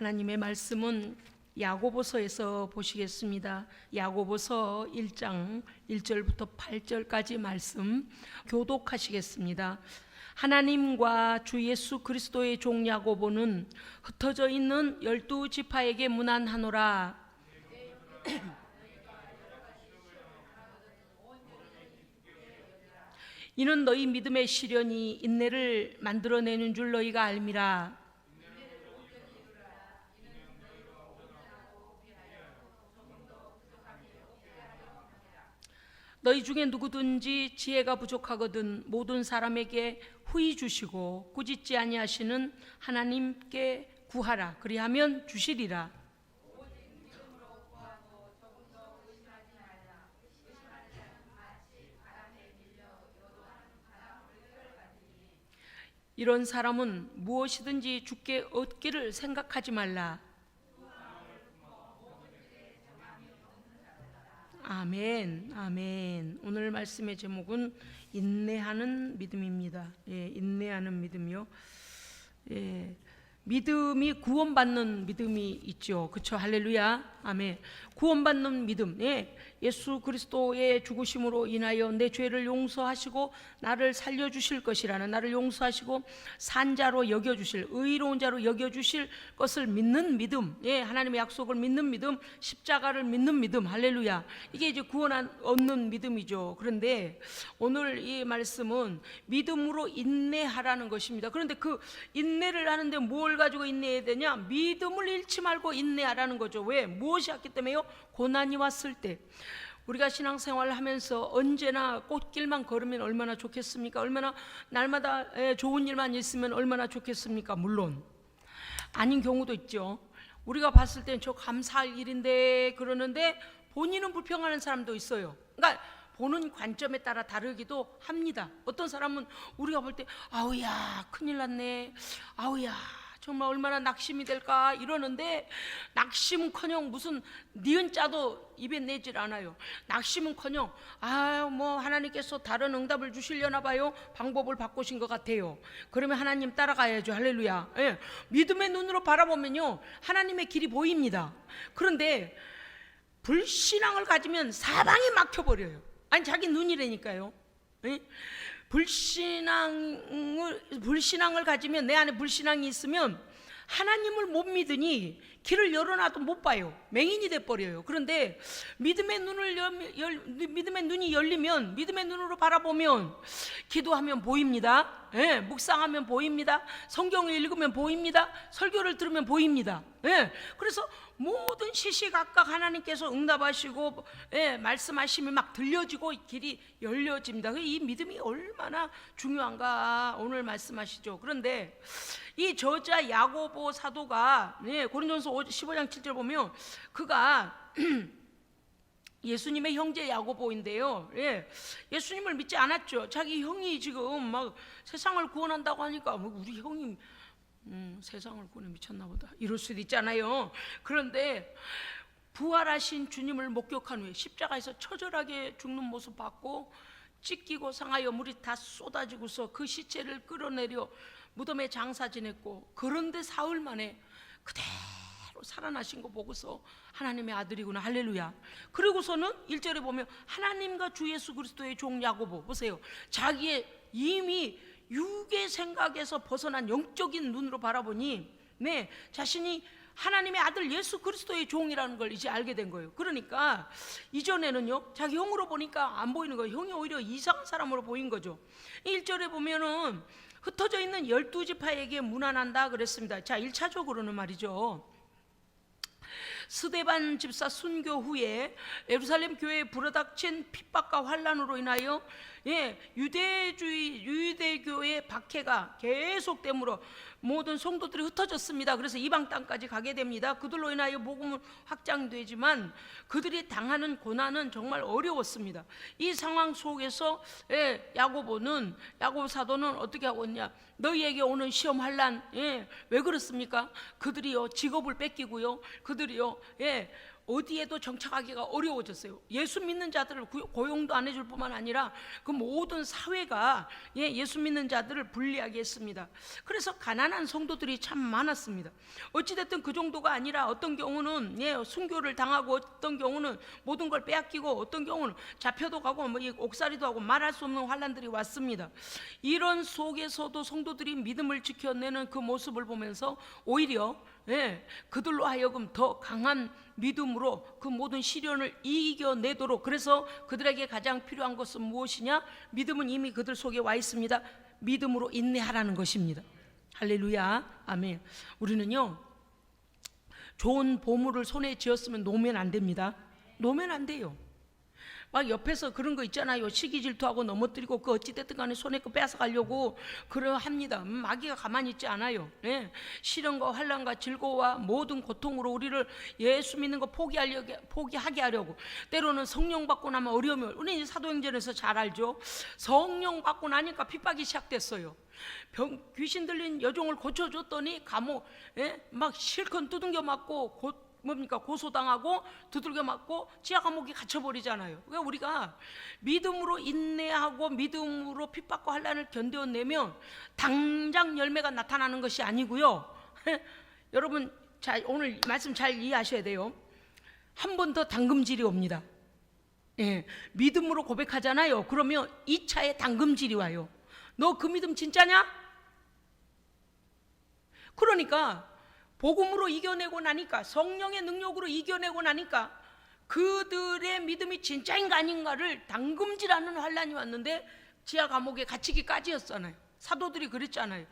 하나님의 말씀은 야고보서에서 보시겠습니다. 야고보서 1장 1절부터 8절까지 말씀 교독하시겠습니다. 하나님과 주 예수 그리스도의 종 야고보는 흩어져 있는 12지파에게 문안하노라. 이는 너희 믿음의 시련이 인내를 만들어내는 줄 너희가 알미라. 너희 중에 누구든지 지혜가 부족하거든 모든 사람에게 후히 주시고 꾸짖지 아니하시는 하나님께 구하라. 그리하면 주시리라. 이런 사람은 무엇이든지 주께 얻기를 생각하지 말라. 아멘, 아멘. 오늘 말씀의 제목은 인내하는 믿음입니다. 인내하는 믿음이요. 믿음이 구원받는 믿음이 있죠. 그렇죠? 할렐루야. 아멘. 구원받는 믿음. 예수 그리스도의 죽으심으로 인하여 내 죄를 용서하시고 나를 살려주실 것이라는, 나를 용서하시고 산자로 여겨주실, 의로운 자로 여겨주실 것을 믿는 믿음, 하나님의 약속을 믿는 믿음, 십자가를 믿는 믿음. 할렐루야. 이게 이제 구원 얻는 믿음이죠. 그런데 오늘 이 말씀은 믿음으로 인내하라는 것입니다. 그런데 그 인내를 하는데 뭘 가지고 인내해야 되냐? 믿음을 잃지 말고 인내하라는 거죠. 왜? 무엇이 왔기 때문에요? 고난이 왔을 때. 우리가 신앙생활을 하면서 언제나 꽃길만 걸으면 얼마나 좋겠습니까? 얼마나 날마다 좋은 일만 있으면 얼마나 좋겠습니까? 물론 아닌 경우도 있죠. 우리가 봤을 땐 저 감사할 일인데 그러는데 본인은 불평하는 사람도 있어요. 그러니까 보는 관점에 따라 다르기도 합니다. 어떤 사람은 우리가 볼 때 아우야 큰일 났네, 아우야 정말 얼마나 낙심이 될까 이러는데, 낙심은커녕 무슨 니은 자도 입에 내질 않아요. 낙심은커녕 뭐 하나님께서 다른 응답을 주시려나 봐요. 방법을 바꾸신 것 같아요. 그러면 하나님 따라가야죠. 할렐루야. 믿음의 눈으로 바라보면요 하나님의 길이 보입니다. 그런데 불신앙을 가지면 사방이 막혀버려요. 아니 자기 눈이라니까요. 불신앙을 가지면, 내 안에 불신앙이 있으면 하나님을 못 믿으니 길을 열어놔도 못 봐요. 맹인이 돼버려요. 그런데 믿음의 눈이 열리면, 믿음의 눈으로 바라보면, 기도하면 보입니다. 묵상하면 보입니다. 성경을 읽으면 보입니다. 설교를 들으면 보입니다. 그래서 모든 시시각각 하나님께서 응답하시고 말씀하심이 막 들려지고 길이 열려집니다. 이 믿음이 얼마나 중요한가 오늘 말씀하시죠. 그런데 이 저자 야고보 사도가 고린도전서 15장 7절 보면 그가 예수님의 형제 야고보인데요. 예수님을 믿지 않았죠. 자기 형이 지금 막 세상을 구원한다고 하니까 우리 형이 세상을 구원해 미쳤나 보다 이럴 수도 있잖아요. 그런데 부활하신 주님을 목격한 후에 십자가에서 처절하게 죽는 모습 봤고, 찢기고 상하여 물이 다 쏟아지고서 그 시체를 끌어내려 무덤에 장사 지냈고, 그런데 사흘 만에 그대로 살아나신 거 보고서 하나님의 아들이구나. 할렐루야. 그리고서는 1절에 보면 하나님과 주 예수 그리스도의 종 야고보, 보세요. 자기의 이미 육의 생각에서 벗어난 영적인 눈으로 바라보니 자신이 하나님의 아들 예수 그리스도의 종이라는 걸 이제 알게 된 거예요. 그러니까 이전에는요 자기 형으로 보니까 안 보이는 거예요. 형이 오히려 이상한 사람으로 보인 거죠. 1절에 보면은 흩어져 있는 12지파에게 문안한다 그랬습니다. 자, 1차적으로는 말이죠, 스데반 집사 순교 후에 예루살렘 교회에 불어닥친 핍박과 환란으로 인하여 유대교의 박해가 계속되므로 모든 성도들이 흩어졌습니다. 그래서 이방 땅까지 가게 됩니다. 그들로 인하여 복음은 확장되지만 그들이 당하는 고난은 정말 어려웠습니다. 이 상황 속에서 야고보 사도는 어떻게 하고 있냐? 너희에게 오는 시험 환란, 왜 그렇습니까? 그들이요 직업을 뺏기고요, 그들이요 어디에도 정착하기가 어려워졌어요. 예수 믿는 자들을 고용도 안 해줄 뿐만 아니라 그 모든 사회가 예수 믿는 자들을 불리하게 했습니다. 그래서 가난한 성도들이 참 많았습니다. 어찌됐든 그 정도가 아니라 어떤 경우는 순교를 당하고, 어떤 경우는 모든 걸 빼앗기고, 어떤 경우는 잡혀도 가고 뭐 옥살이도 하고 말할 수 없는 환난들이 왔습니다. 이런 속에서도 성도들이 믿음을 지켜내는 그 모습을 보면서 오히려 그들로 하여금 더 강한 믿음으로 그 모든 시련을 이겨내도록, 그래서 그들에게 가장 필요한 것은 무엇이냐? 믿음은 이미 그들 속에 와 있습니다. 믿음으로 인내하라는 것입니다. 할렐루야, 아멘. 우리는요, 좋은 보물을 손에 쥐었으면 놓으면 안 됩니다. 놓으면 안 돼요. 막 옆에서 그런 거 있잖아요. 시기 질투하고 넘어뜨리고 그 어찌됐든 간에 손에 거 뺏어가려고 그러합니다. 마귀가 가만히 있지 않아요. 시련과 환난과 즐거움과 모든 고통으로 우리를 예수 믿는 거 포기하게 하려고, 때로는 성령 받고 나면 어려움이, 우리 사도행전에서 잘 알죠. 성령 받고 나니까 핍박이 시작됐어요. 귀신 들린 여종을 고쳐줬더니 감옥 막 실컷 두들겨 맞고 고소당하고 두들겨 맞고 지하 감옥에 갇혀버리잖아요. 그러니까 우리가 믿음으로 인내하고 믿음으로 핍박과 환난을 견뎌내면 당장 열매가 나타나는 것이 아니고요. 여러분 오늘 말씀 잘 이해하셔야 돼요. 한 번 더 당금질이 옵니다. 믿음으로 고백하잖아요. 그러면 2차에 당금질이 와요. 너 그 믿음 진짜냐? 그러니까 복음으로 이겨내고 나니까, 성령의 능력으로 이겨내고 나니까 그들의 믿음이 진짜인가 아닌가를 당금질하는 환난이 왔는데 지하 감옥에 갇히기까지였잖아요. 사도들이 그랬잖아요.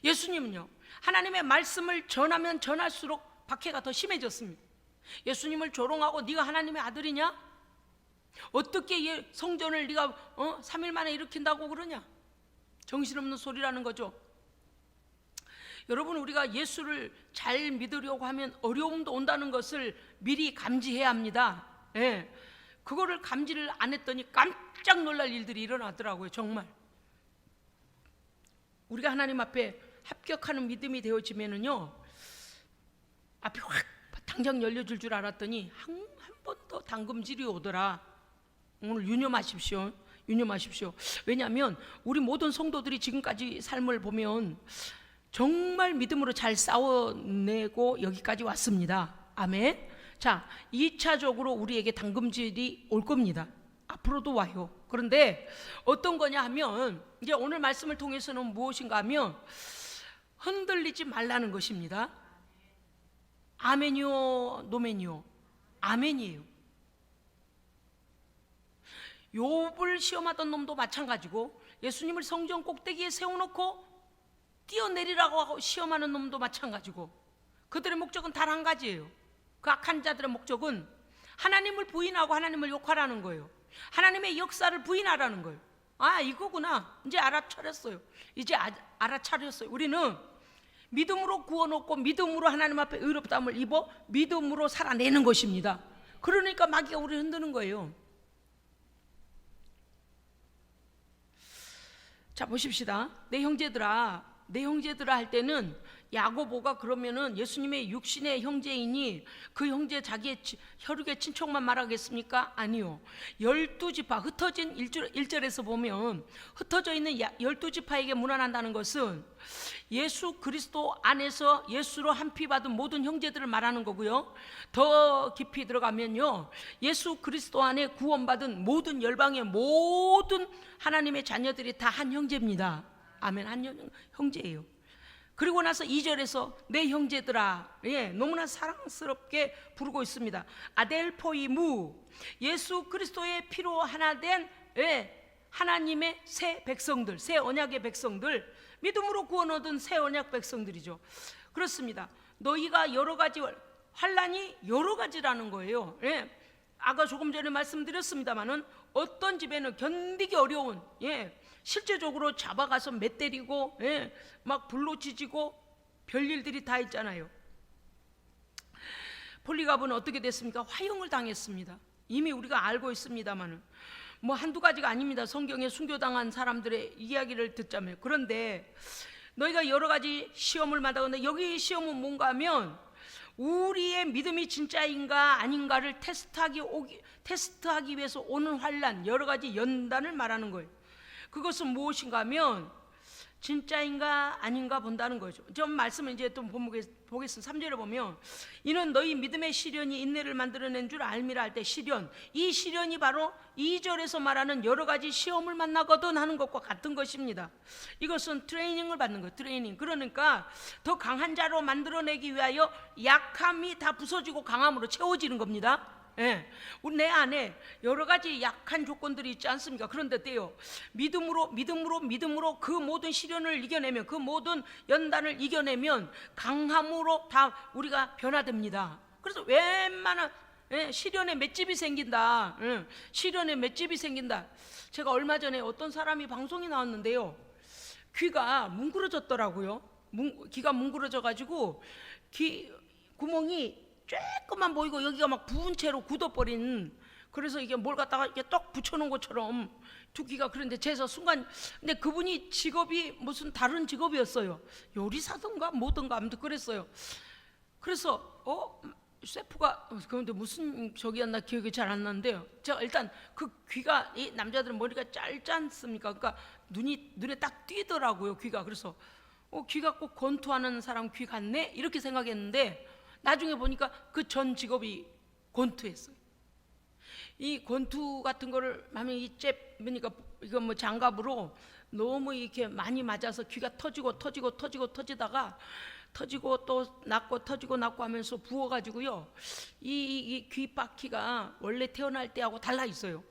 예수님은요, 하나님의 말씀을 전하면 전할수록 박해가 더 심해졌습니다. 예수님을 조롱하고 네가 하나님의 아들이냐? 어떻게 성전을 네가 3일 만에 일으킨다고 그러냐? 정신없는 소리라는 거죠. 여러분, 우리가 예수를 잘 믿으려고 하면 어려움도 온다는 것을 미리 감지해야 합니다. 그거를 감지를 안 했더니 깜짝 놀랄 일들이 일어나더라고요. 정말 우리가 하나님 앞에 합격하는 믿음이 되어지면은요, 앞이 확 당장 열려줄 줄 알았더니 한 번 더 당금질이 오더라. 오늘 유념하십시오. 왜냐하면 우리 모든 성도들이 지금까지 삶을 보면 정말 믿음으로 잘 싸워내고 여기까지 왔습니다. 아멘. 자, 2차적으로 우리에게 당금질이 올 겁니다. 앞으로도 와요. 그런데 어떤 거냐 하면, 이제 오늘 말씀을 통해서는 무엇인가 하면 흔들리지 말라는 것입니다. 아멘이요, 노멘이요? 아멘이에요. 욥을 시험하던 놈도 마찬가지고, 예수님을 성전 꼭대기에 세워놓고 뛰어내리라고 하고 시험하는 놈도 마찬가지고, 그들의 목적은 단 한 가지예요. 그 악한 자들의 목적은 하나님을 부인하고 하나님을 욕하라는 거예요. 하나님의 역사를 부인하라는 거예요. 아, 이거구나. 이제 알아차렸어요. 우리는 믿음으로 구원받고 믿음으로 하나님 앞에 의롭다함을 입어 믿음으로 살아내는 것입니다. 그러니까 마귀가 우리를 흔드는 거예요. 자, 보십시다. 내 형제들아 할 때는 야고보가 그러면은 예수님의 육신의 형제이니 그 형제 자기의 혈육의 친척만 말하겠습니까? 아니요. 12지파 흩어진 1절에서 보면 흩어져 있는 12지파에게 문안한다는 것은 예수 그리스도 안에서 예수로 한 피 받은 모든 형제들을 말하는 거고요. 더 깊이 들어가면요, 예수 그리스도 안에 구원받은 모든 열방의 모든 하나님의 자녀들이 다 한 형제입니다. 아멘. 한 형제예요. 그리고 나서 2절에서 내 형제들아, 너무나 사랑스럽게 부르고 있습니다. 아델포이무, 예수 그리스도의 피로 하나 된 하나님의 새 백성들, 새 언약의 백성들, 믿음으로 구원 얻은 새 언약 백성들이죠. 그렇습니다. 너희가 여러 가지 환난이 여러 가지라는 거예요. 아까 조금 전에 말씀드렸습니다마는 어떤 집에는 견디기 어려운, 실제적으로 잡아가서 매 때리고 막 불로 지지고 별일들이 다 있잖아요. 폴리갑은 어떻게 됐습니까? 화형을 당했습니다. 이미 우리가 알고 있습니다마는 뭐 한두 가지가 아닙니다. 성경에 순교당한 사람들의 이야기를 듣자면. 그런데 너희가 여러 가지 시험을 받아오는데, 여기 시험은 뭔가 하면 우리의 믿음이 진짜인가 아닌가를 테스트하기 위해서 오는 환난, 여러 가지 연단을 말하는 거예요. 그것은 무엇인가 하면 진짜인가 아닌가 본다는 거죠. 좀 말씀을 이제 또 보겠습니다. 3절에 보면 이는 너희 믿음의 시련이 인내를 만들어낸 줄 알미라 할 때 시련, 이 시련이 바로 2절에서 말하는 여러 가지 시험을 만나거든 하는 것과 같은 것입니다. 이것은 트레이닝을 받는 거예요. 트레이닝. 그러니까 더 강한 자로 만들어내기 위하여 약함이 다 부서지고 강함으로 채워지는 겁니다. 예, 내 안에 여러 가지 약한 조건들이 있지 않습니까? 그런데 어때요? 믿음으로 그 모든 시련을 이겨내면, 그 모든 연단을 이겨내면 강함으로 다 우리가 변화됩니다. 그래서 웬만한 시련에 맷집이 생긴다. 시련에 맷집이 생긴다. 제가 얼마 전에 어떤 사람이 방송에 나왔는데요, 귀가 뭉그러졌더라고요. 귀가 뭉그러져가지고 귀 구멍이 조금만 보이고 여기가 막 부은 채로 굳어버린, 그래서 이게 뭘 갖다가 이렇게 떡 붙여놓은 것처럼 두 귀가, 그런데 제가 순간, 근데 그분이 직업이 무슨 다른 직업이었어요. 요리사든가 뭐든가 아무튼 그랬어요. 그래서 셰프가 그런데 무슨 저기였나 기억이 잘 안 나는데요, 제가 일단 그 귀가, 이 남자들은 머리가 짧지 않습니까? 그러니까 눈에 딱 띄더라고요, 귀가. 그래서 귀가 꼭 권투하는 사람 귀 같네 이렇게 생각했는데, 나중에 보니까 그 전 직업이 권투했어요. 이 권투 같은 거를 하면 이 잽이니까 이거 뭐 장갑으로 너무 이렇게 많이 맞아서 귀가 터지다가 터지고 또 났고 터지고 났고 하면서 부어가지고요, 이 귀바퀴가 원래 태어날 때하고 달라 있어요.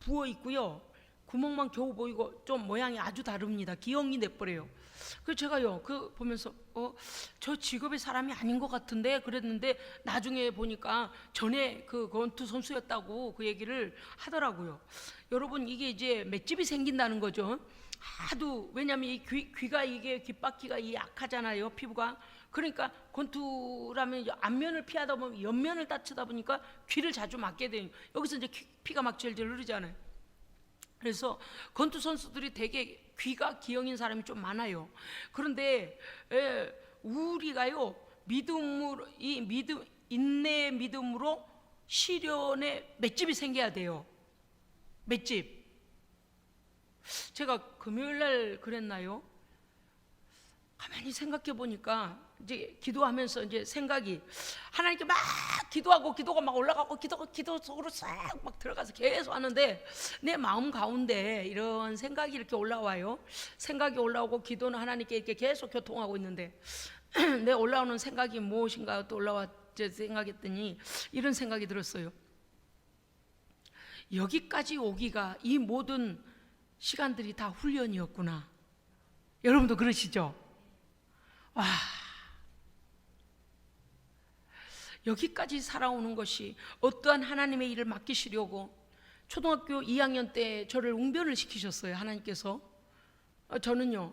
부어 있고요, 구멍만 겨우 보이고 좀 모양이 아주 다릅니다. 기형이 내버려요. 그래서 제가요 그 보면서 저 직업의 사람이 아닌 것 같은데 그랬는데, 나중에 보니까 전에 그 권투 선수였다고 그 얘기를 하더라고요. 여러분, 이게 이제 맷집이 생긴다는 거죠. 하도, 왜냐하면 이 귀가, 이게 귓바퀴가 이 약하잖아요, 피부가. 그러니까 권투라면 앞면을 피하다 보면 옆면을 다치다 보니까 귀를 자주 맞게 돼요. 여기서 이제 피가 막 질질 흐르잖아요. 그래서 권투 선수들이 되게 귀가 기형인 사람이 좀 많아요. 그런데 우리가요, 믿음으로, 인내의 믿음으로 시련에 맷집이 생겨야 돼요. 맷집. 제가 금요일날 그랬나요? 가만히 생각해 보니까 이제 기도하면서 이제 생각이, 하나님께 막 기도가 막 올라가고 기도 속으로 싹 막 들어가서 계속 하는데, 내 마음 가운데 이런 생각이 이렇게 올라와요. 생각이 올라오고 기도는 하나님께 이렇게 계속 교통하고 있는데, 내 올라오는 생각이 무엇인가 또 올라왔지 생각했더니 이런 생각이 들었어요. 여기까지 오기가 이 모든 시간들이 다 훈련이었구나. 여러분도 그러시죠? 와, 여기까지 살아오는 것이 어떠한 하나님의 일을 맡기시려고 초등학교 2학년 때 저를 웅변을 시키셨어요, 하나님께서. 저는요,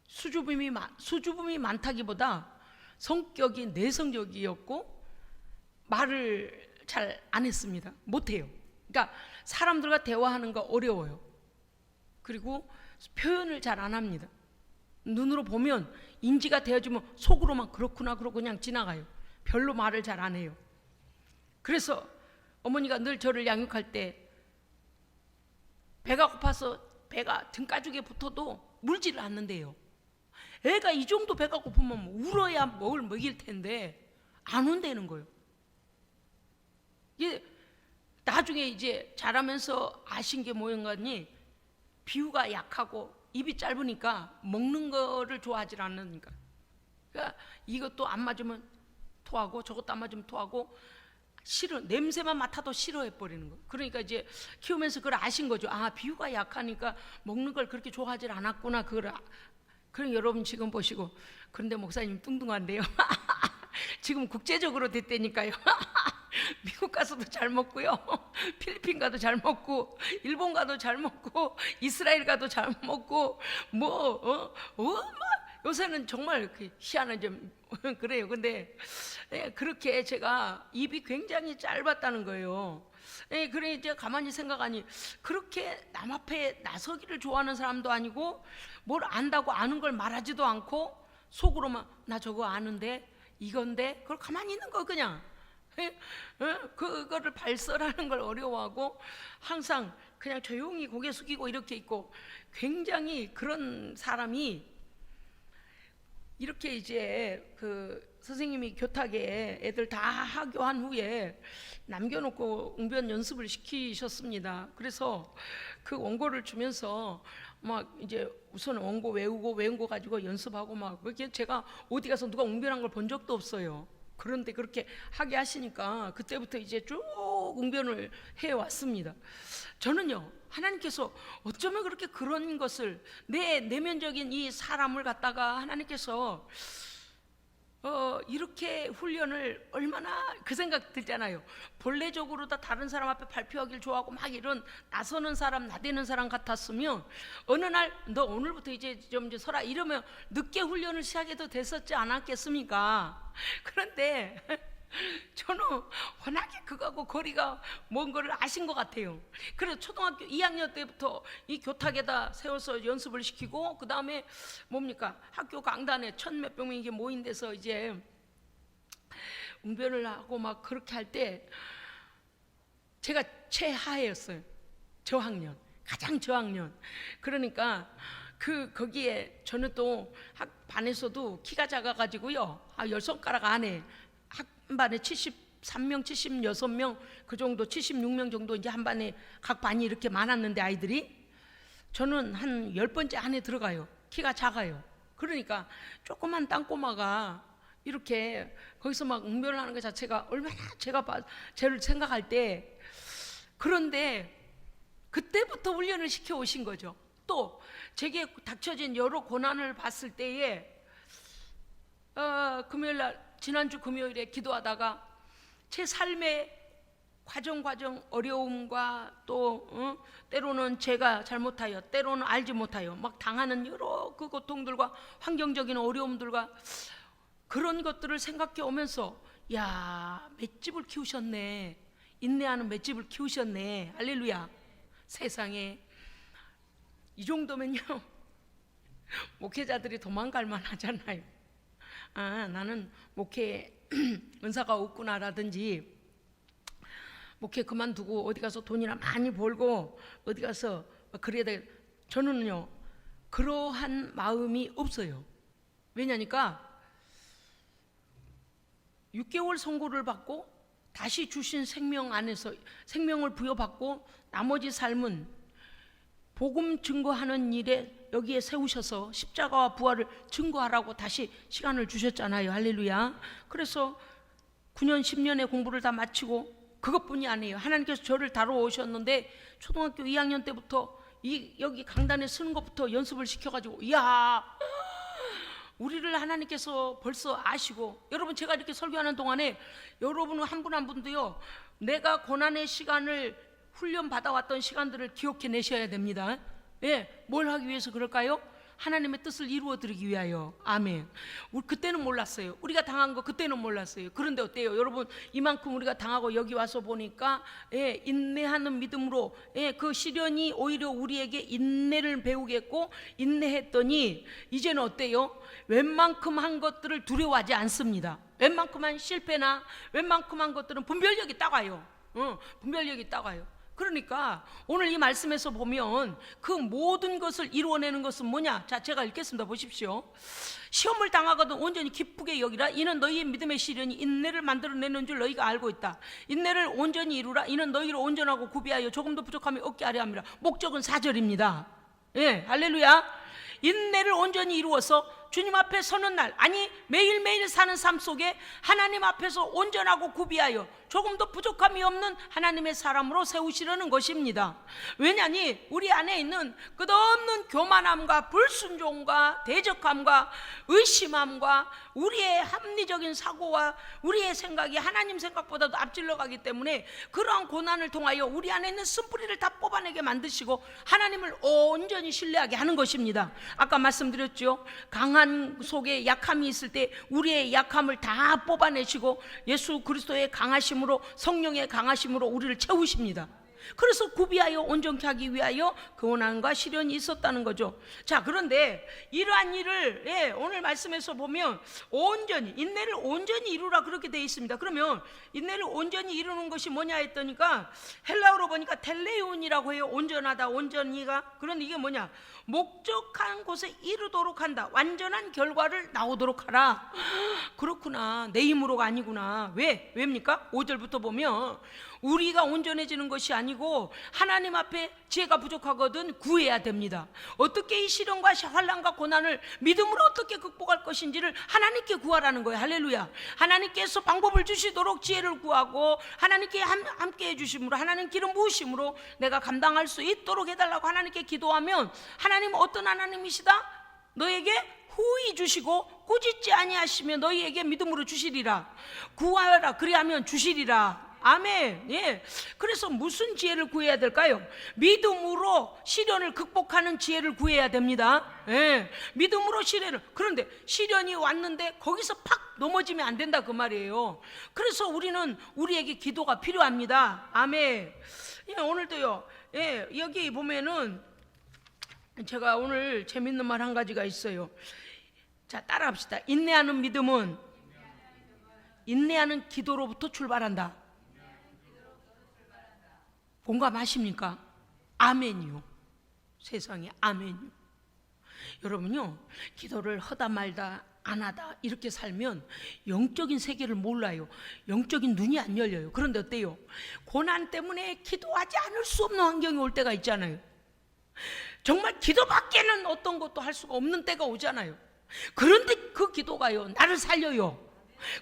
수줍음이 많다기보다 성격이 내성적이었고 말을 잘 안 했습니다. 못해요. 그러니까 사람들과 대화하는 거 어려워요. 그리고 표현을 잘 안 합니다. 눈으로 보면 인지가 되어지면 속으로만 그렇구나 그러고 그냥 지나가요. 별로 말을 잘 안 해요. 그래서 어머니가 늘 저를 양육할 때 배가 고파서 배가 등가죽에 붙어도 물지를 않는데요. 애가 이 정도 배가 고프면 울어야 뭘 먹일 텐데 안 운다는 거예요. 이게 나중에 이제 자라면서 아신 게 뭐였니? 비유가 약하고 입이 짧으니까 먹는 거를 좋아하지 않으니까. 그러니까 이것도 안 맞으면 토하고 저것도 안 맞으면 토하고, 싫어, 냄새만 맡아도 싫어해 버리는 거. 그러니까 이제 키우면서 그걸 아신 거죠. 아, 비유가 약하니까 먹는 걸 그렇게 좋아하지 않았구나. 그럼 여러분 지금 보시고, 그런데 목사님 뚱뚱한데요. 지금 국제적으로 됐다니까요. 미국 가서도 잘 먹고요, 필리핀 가도 잘 먹고, 일본 가도 잘 먹고, 이스라엘 가도 잘 먹고, 요새는 정말 희한한 좀 그래요. 근데 그렇게 제가 입이 굉장히 짧았다는 거예요. 그래 이제 가만히 생각하니, 그렇게 남 앞에 나서기를 좋아하는 사람도 아니고, 뭘 안다고 아는 걸 말하지도 않고 속으로만 나 저거 아는데 이건데 그걸 가만히 있는 거 그냥 그거를 발설하는 걸 어려워하고 항상 그냥 조용히 고개 숙이고 이렇게 있고, 굉장히 그런 사람이 이렇게 이제 그 선생님이 교탁에 애들 다 하교한 후에 남겨놓고 웅변 연습을 시키셨습니다. 그래서 그 원고를 주면서 막 이제 우선 원고 외우고 외운 거 가지고 연습하고 막, 그게 제가 어디 가서 누가 웅변한 걸 본 적도 없어요. 그런데 그렇게 하게 하시니까 그때부터 이제 쭉 웅변을 해왔습니다. 저는요, 하나님께서 어쩌면 그렇게 그런 것을, 내 내면적인 이 사람을 갖다가 하나님께서 이렇게 훈련을 얼마나, 그 생각 들잖아요. 본래적으로 다 다른 사람 앞에 발표하기를 좋아하고 막 이런 나서는 사람, 나대는 사람 같았으면 어느 날 너 오늘부터 이제 좀 이제 서라 이러면 늦게 훈련을 시작해도 됐었지 않았겠습니까? 그런데 저는 워낙에 그거하고 거리가 먼 거를 아신 것 같아요. 그래서 초등학교 2학년 때부터 이 교탁에다 세워서 연습을 시키고, 그 다음에 뭡니까, 학교 강단에 천 몇 명이 이게 모인 데서 이제 웅변을 하고 막 그렇게 할 때 제가 최하였어요. 저학년, 가장 저학년. 그러니까 거기에 저는 또 반에서도 키가 작아가지고요, 10손가락 안에 한 반에 73명, 76명 그 정도, 76명 정도 이제 한 반에, 각 반이 이렇게 많았는데 아이들이, 저는 한 10번째 안에 들어가요. 키가 작아요. 그러니까 조그만 땅꼬마가 이렇게 거기서 막 웅변을 하는 것 자체가 얼마나 쟤를 생각할 때, 그런데 그때부터 훈련을 시켜 오신 거죠. 또 제게 닥쳐진 여러 고난을 봤을 때에 금요일날, 지난주 금요일에 기도하다가 제 삶의 과정 어려움과 또 때로는 제가 잘못하여, 때로는 알지 못하여 막 당하는 여러 그 고통들과 환경적인 어려움들과 그런 것들을 생각해 오면서, 야, 맷집을 키우셨네, 인내하는 맷집을 키우셨네, 할렐루야. 세상에 이 정도면요 목회자들이 도망갈 만하잖아요. 나는 목회 은사가 없구나라든지, 목회 그만두고 어디 가서 돈이나 많이 벌고 어디 가서 그래야 돼. 저는요 그러한 마음이 없어요. 왜냐니까 6개월 선고를 받고 다시 주신 생명 안에서 생명을 부여받고 나머지 삶은 복음 증거하는 일에 여기에 세우셔서 십자가와 부활을 증거하라고 다시 시간을 주셨잖아요. 할렐루야. 그래서 9년 10년의 공부를 다 마치고, 그것뿐이 아니에요. 하나님께서 저를 다뤄오셨는데 초등학교 2학년 때부터 여기 강단에 서는 것부터 연습을 시켜가지고, 이야, 우리를 하나님께서 벌써 아시고, 여러분 제가 이렇게 설교하는 동안에 여러분 한 분 한 분도요, 내가 고난의 시간을 훈련 받아왔던 시간들을 기억해 내셔야 됩니다. 예, 뭘 하기 위해서 그럴까요? 하나님의 뜻을 이루어 드리기 위하여. 아멘. 우리 그때는 몰랐어요. 우리가 당한 거 그때는 몰랐어요. 그런데 어때요? 여러분, 이만큼 우리가 당하고 여기 와서 보니까 인내하는 믿음으로 그 시련이 오히려 우리에게 인내를 배우겠고, 인내했더니 이제는 어때요? 웬만큼 한 것들을 두려워하지 않습니다. 웬만큼 한 실패나 웬만큼 한 것들은 분별력이 따가요. 분별력이 따가요. 그러니까 오늘 이 말씀에서 보면 그 모든 것을 이루어내는 것은 뭐냐? 자, 제가 읽겠습니다. 보십시오. 시험을 당하거든 온전히 기쁘게 여기라. 이는 너희의 믿음의 시련이 인내를 만들어내는 줄 너희가 알고 있다. 인내를 온전히 이루라. 이는 너희를 온전하고 구비하여 조금도 부족함이 없게 하려 함이라. 목적은 4절입니다. 예, 할렐루야. 인내를 온전히 이루어서 주님 앞에 서는 날, 아니 매일매일 사는 삶 속에 하나님 앞에서 온전하고 구비하여 조금도 부족함이 없는 하나님의 사람으로 세우시려는 것입니다. 왜냐니 우리 안에 있는 끝없는 교만함과 불순종과 대적함과 의심함과 우리의 합리적인 사고와 우리의 생각이 하나님 생각보다도 앞질러 가기 때문에, 그러한 고난을 통하여 우리 안에 있는 쓴뿌리를 다 뽑아내게 만드시고 하나님을 온전히 신뢰하게 하는 것입니다. 아까 말씀드렸죠. 강한 속에 약함이 있을 때 우리의 약함을 다 뽑아내시고 예수 그리스도의 강하심으로, 성령의 강하심으로 우리를 채우십니다. 그래서 구비하여 온전케 하기 위하여 고난과 시련이 있었다는 거죠. 자, 그런데 이러한 일을 오늘 말씀에서 보면 온전히, 인내를 온전히 이루라 그렇게 되어 있습니다. 그러면 인내를 온전히 이루는 것이 뭐냐 했더니까 헬라어로 보니까 텔레온이라고 해요. 온전하다, 온전히가. 그런데 이게 뭐냐, 목적한 곳에 이르도록 한다, 완전한 결과를 나오도록 하라. 그렇구나, 내 힘으로가 아니구나. 왜입니까? 5절부터 보면 우리가 온전해지는 것이 아니고 하나님 앞에 지혜가 부족하거든 구해야 됩니다. 어떻게 이 시련과 환난과 고난을 믿음으로 어떻게 극복할 것인지를 하나님께 구하라는 거예요. 할렐루야. 하나님께서 방법을 주시도록 지혜를 구하고 하나님께 함께 해주심으로, 하나님 기름 부으심으로 내가 감당할 수 있도록 해달라고 하나님께 기도하면, 하나님은 어떤 하나님이시다? 너에게 후히 주시고 꾸짖지 아니하시며 너희에게 믿음으로 주시리라. 구하라, 그리하면 주시리라. 아멘. 예. 그래서 무슨 지혜를 구해야 될까요? 믿음으로 시련을 극복하는 지혜를 구해야 됩니다. 예. 믿음으로 시련을. 그런데 시련이 왔는데 거기서 팍 넘어지면 안 된다 그 말이에요. 그래서 우리는 우리에게 기도가 필요합니다. 아멘. 예, 오늘도요. 예, 여기 보면은 제가 오늘 재밌는 말 한 가지가 있어요. 자, 따라합시다. 인내하는 믿음은 인내하는 기도로부터 출발한다. 공감하십니까? 아멘이요. 세상에 아멘이요. 여러분요, 기도를 하다 말다 안 하다 이렇게 살면 영적인 세계를 몰라요. 영적인 눈이 안 열려요. 그런데 어때요? 고난 때문에 기도하지 않을 수 없는 환경이 올 때가 있잖아요. 정말 기도밖에는 어떤 것도 할 수가 없는 때가 오잖아요. 그런데 그 기도가요, 나를 살려요.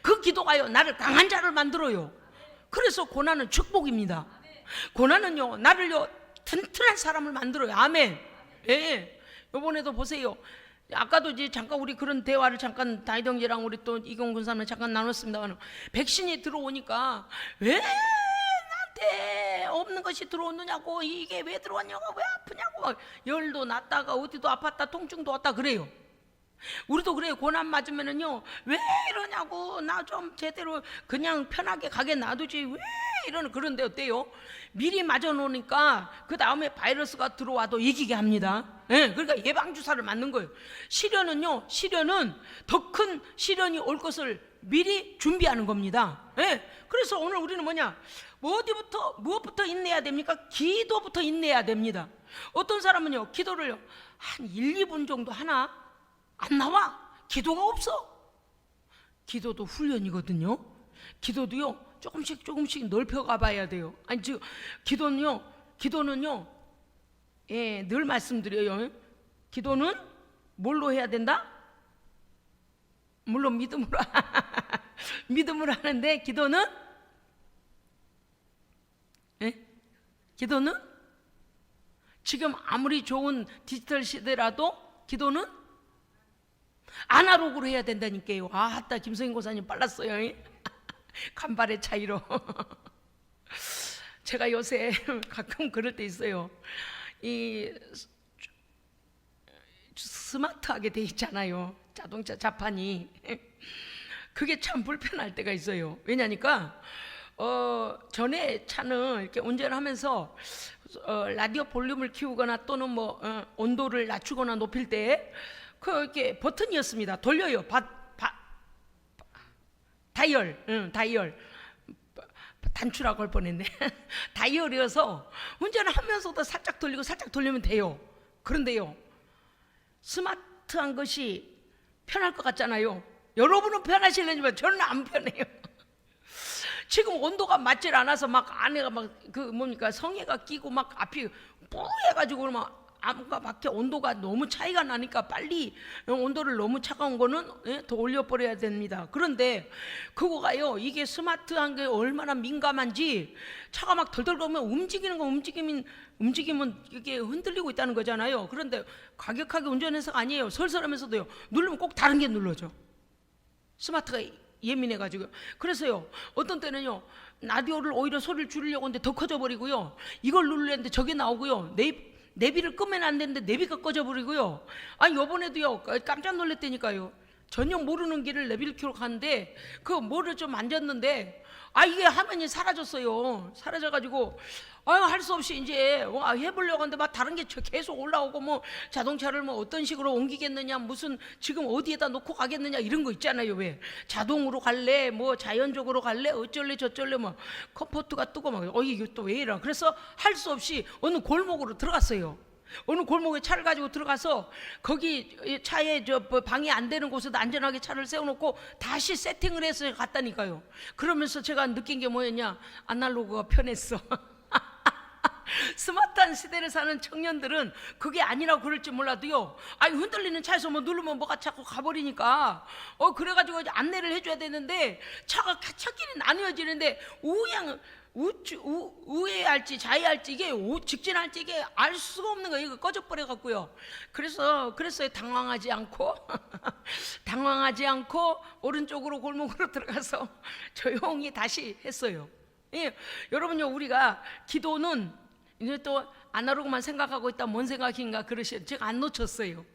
그 기도가요, 나를 강한 자를 만들어요. 그래서 고난은 축복입니다. 고난은요, 나를요 튼튼한 사람을 만들어요. 아멘. 예. 이번에도 보세요. 아까도 이제 잠깐 우리 그런 대화를 잠깐 다이동재랑 우리 또 이경근 사람을 잠깐 나눴습니다. 백신이 들어오니까 왜 나한테 없는 것이 들어오느냐고, 이게 왜 들어왔냐고, 왜 아프냐고, 막 열도 났다가 어디도 아팠다, 통증도 왔다 그래요. 우리도 그래요. 고난 맞으면은요, 왜 이러냐고, 나 좀 제대로 그냥 편하게 가게 놔두지 왜 이러는. 그런데 어때요? 미리 맞아놓으니까 그 다음에 바이러스가 들어와도 이기게 합니다. 예, 그러니까 예방주사를 맞는 거예요. 시련은요, 시련은 더 큰 시련이 올 것을 미리 준비하는 겁니다. 예, 그래서 오늘 우리는 뭐냐, 무엇부터 인내해야 됩니까? 기도부터 인내해야 됩니다. 어떤 사람은요, 기도를요 한 1, 2분 정도 하나? 안 나와. 기도가 없어. 기도도 훈련이거든요. 기도도요 조금씩 넓혀가 봐야 돼요. 아니, 지금 기도는요 예, 늘 말씀드려요. 기도는 뭘로 해야 된다? 물론 믿음으로 믿음으로 하는데, 기도는 예? 기도는 지금 아무리 좋은 디지털 시대라도 기도는 아날로그로 해야 된다니까요. 아따, 김성인 고사님 빨랐어요. 간발의 차이로. 제가 요새 가끔 그럴 때 있어요. 이 스마트하게 돼 있잖아요, 자동차 자판이. 그게 참 불편할 때가 있어요. 왜냐니까 전에 차는 이렇게 운전하면서 라디오 볼륨을 키우거나 또는 뭐 온도를 낮추거나 높일 때 이렇게 버튼이었습니다. 돌려요. 다이얼. 단추라고 할 뻔했네. 다이얼이어서 운전하면서도 살짝 돌리고 살짝 돌리면 돼요. 그런데요, 스마트한 것이 편할 것 같잖아요. 여러분은 편하실려지만 저는 안 편해요. 지금 온도가 맞질 않아서 막 안에가 막 성에가 끼고 막 앞이 뿌해가지고 막 안과 밖에 온도가 너무 차이가 나니까 빨리 온도를 너무 차가운 거는 더 올려버려야 됩니다. 그런데 그거가요, 이게 스마트한 게 얼마나 민감한지, 차가 막 덜덜 거면 움직이면 이게 흔들리고 있다는 거잖아요. 그런데 과격하게 운전해서가 아니에요. 설설하면서도요, 누르면 꼭 다른 게 눌러져. 스마트가 예민해가지고. 그래서요, 어떤 때는요, 라디오를 오히려 소리를 줄이려고 하는데 더 커져버리고요, 이걸 누르려는데 저게 나오고요, 내비를 끄면 안 되는데 내비가 꺼져버리고요. 아니, 요번에도요 깜짝 놀랐다니까요. 전혀 모르는 길을 레빌키로 가는데 그 뭐를 좀 만졌는데 이게 화면이 사라졌어요. 사라져가지고 할 수 없이 이제 해보려고 하는데 막 다른 게 계속 올라오고 뭐 자동차를 뭐 어떤 식으로 옮기겠느냐, 무슨 지금 어디에다 놓고 가겠느냐 이런 거 있잖아요. 왜 자동으로 갈래, 뭐 자연적으로 갈래, 어쩔래 저쩔래, 뭐 컴포트가 뜨고 막 이게 또 왜 이러. 그래서 할 수 없이 어느 골목으로 들어갔어요. 어느 골목에 차를 가지고 들어가서 거기 차에 방이 안 되는 곳에도 안전하게 차를 세워놓고 다시 세팅을 해서 갔다니까요. 그러면서 제가 느낀 게 뭐였냐, 아날로그가 편했어. 스마트한 시대를 사는 청년들은 그게 아니라고 그럴지 몰라도요, 흔들리는 차에서 뭐 누르면 뭐가 자꾸 가버리니까 그래가지고 안내를 해줘야 되는데 차가 차끼리 나뉘어지는데 우회할지 좌회할지 이게 직진할지 이게 알 수가 없는 거예요. 이거 꺼져버려 갖고요. 그래서 당황하지 않고 당황하지 않고 오른쪽으로 골목으로 들어가서 조용히 다시 했어요. 예, 여러분요, 우리가 기도는 이제 또 아날로그만 생각하고 있다 뭔 생각인가 그러시죠. 제가 안 놓쳤어요.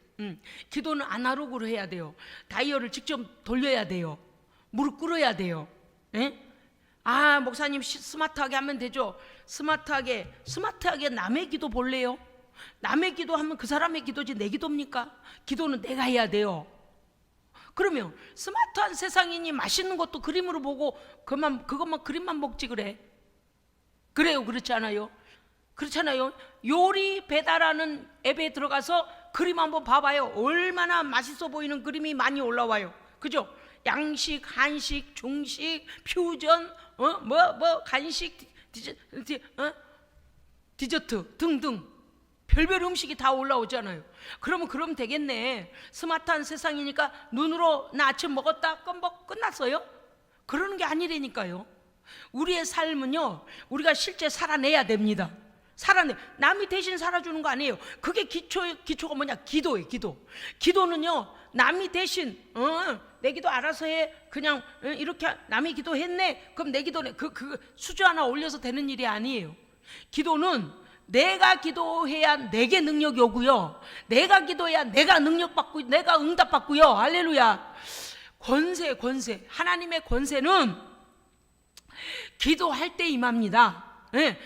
기도는 아날로그로 해야 돼요. 다이얼을 직접 돌려야 돼요. 무릎 꿇어야 돼요. 예? 목사님 스마트하게 하면 되죠. 스마트하게 남의 기도 볼래요? 남의 기도하면 그 사람의 기도지 내 기도입니까? 기도는 내가 해야 돼요. 그러면 스마트한 세상이니 맛있는 것도 그림으로 보고 그것만 그림만 먹지 그래요? 그렇지 않아요? 그렇잖아요. 요리 배달하는 앱에 들어가서 그림 한번 봐봐요. 얼마나 맛있어 보이는 그림이 많이 올라와요. 그죠? 양식, 한식, 중식, 퓨전, 간식, 디저트 등등 별별 음식이 다 올라오잖아요. 그러면 되겠네. 스마트한 세상이니까 눈으로 나 아침 먹었다 끝났어요? 그러는 게 아니라니까요. 우리의 삶은요, 우리가 실제 살아내야 됩니다. 남이 대신 살아주는 거 아니에요. 그게 기초가 뭐냐? 기도예요. 기도는요, 남이 대신 내 기도 알아서 해, 그냥 이렇게 남이 기도했네, 그럼 내 기도네, 그 수주 하나 올려서 되는 일이 아니에요. 기도는 내가 기도해야 내게 능력이 오고요, 내가 기도해야 내가 능력받고 내가 응답받고요. 할렐루야. 권세 하나님의 권세는 기도할 때 임합니다. 네,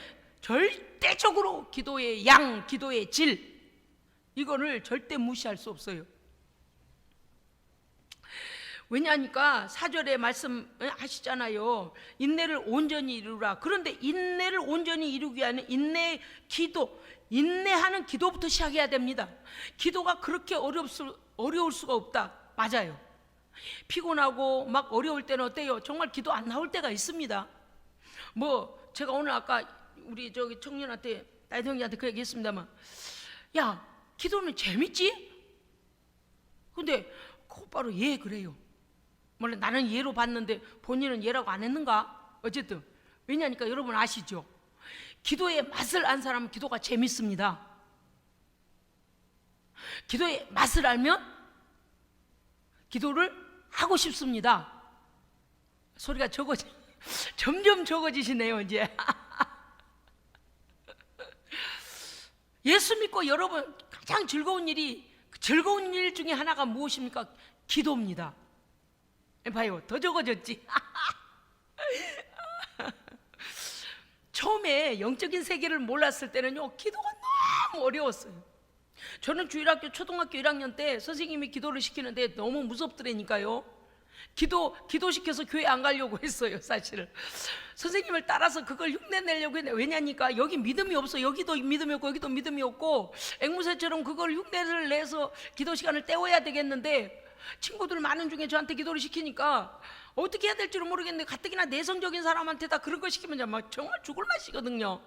절대적으로 기도의 양, 기도의 질, 이거를 절대 무시할 수 없어요. 왜냐하니까 4절에 말씀하시잖아요. 인내를 온전히 이루라. 그런데 인내를 온전히 이루기 위한 인내하는 기도부터 시작해야 됩니다. 기도가 그렇게 어려울 수가 없다. 맞아요. 피곤하고 막 어려울 때는 어때요? 정말 기도 안 나올 때가 있습니다. 제가 오늘 아까 우리 저기 청년한테, 나이 형제한테 그 얘기했습니다만, 야, 기도는 재밌지? 근데 곧바로 예, 그래요. 물론 나는 예로 봤는데 본인은 예라고 안 했는가? 어쨌든 왜냐니까 여러분 아시죠? 기도의 맛을 안 사람은 기도가 재밌습니다. 기도의 맛을 알면 기도를 하고 싶습니다. 소리가 점점 적어지시네요 이제. 예수 믿고 여러분 가장 즐거운 일 중에 하나가 무엇입니까? 기도입니다. 봐요, 더 적어졌지. 처음에 영적인 세계를 몰랐을 때는요, 기도가 너무 어려웠어요. 저는 초등학교 1학년 때 선생님이 기도를 시키는데 너무 무섭더라니까요. 기도시켜서 교회 안 가려고 했어요. 사실은 선생님을 따라서 그걸 흉내내려고 했는데, 왜냐니까 여기 믿음이 없어. 여기도 믿음이 없고 여기도 믿음이 없고, 앵무새처럼 그걸 흉내를 내서 기도 시간을 때워야 되겠는데, 친구들 많은 중에 저한테 기도를 시키니까 어떻게 해야 될지를 모르겠는데, 가뜩이나 내성적인 사람한테 다 그런 거 시키면 정말 죽을 맛이거든요.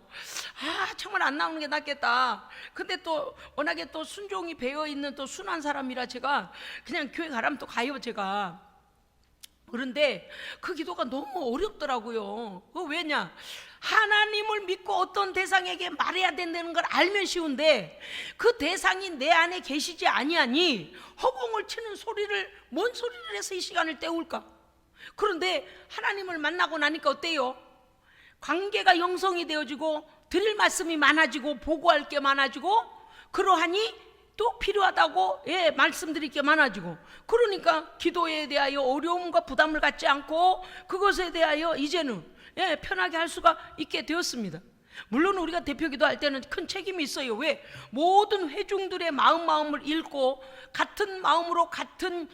정말 안 나오는 게 낫겠다. 근데 또 워낙에 또 순종이 배어있는 또 순한 사람이라 제가 그냥 교회 가라면 또 가요, 제가. 그런데 그 기도가 너무 어렵더라고요. 왜냐? 하나님을 믿고 어떤 대상에게 말해야 된다는 걸 알면 쉬운데, 그 대상이 내 안에 계시지 아니하니 허공을 치는 뭔 소리를 해서 이 시간을 때울까? 그런데 하나님을 만나고 나니까 어때요? 관계가 영성이 되어지고 드릴 말씀이 많아지고 보고할 게 많아지고, 그러하니 또 필요하다고 말씀드릴 게 많아지고, 그러니까 기도에 대하여 어려움과 부담을 갖지 않고 그것에 대하여 이제는 편하게 할 수가 있게 되었습니다. 물론 우리가 대표 기도할 때는 큰 책임이 있어요. 왜? 모든 회중들의 마음을 읽고 같은 마음으로 같은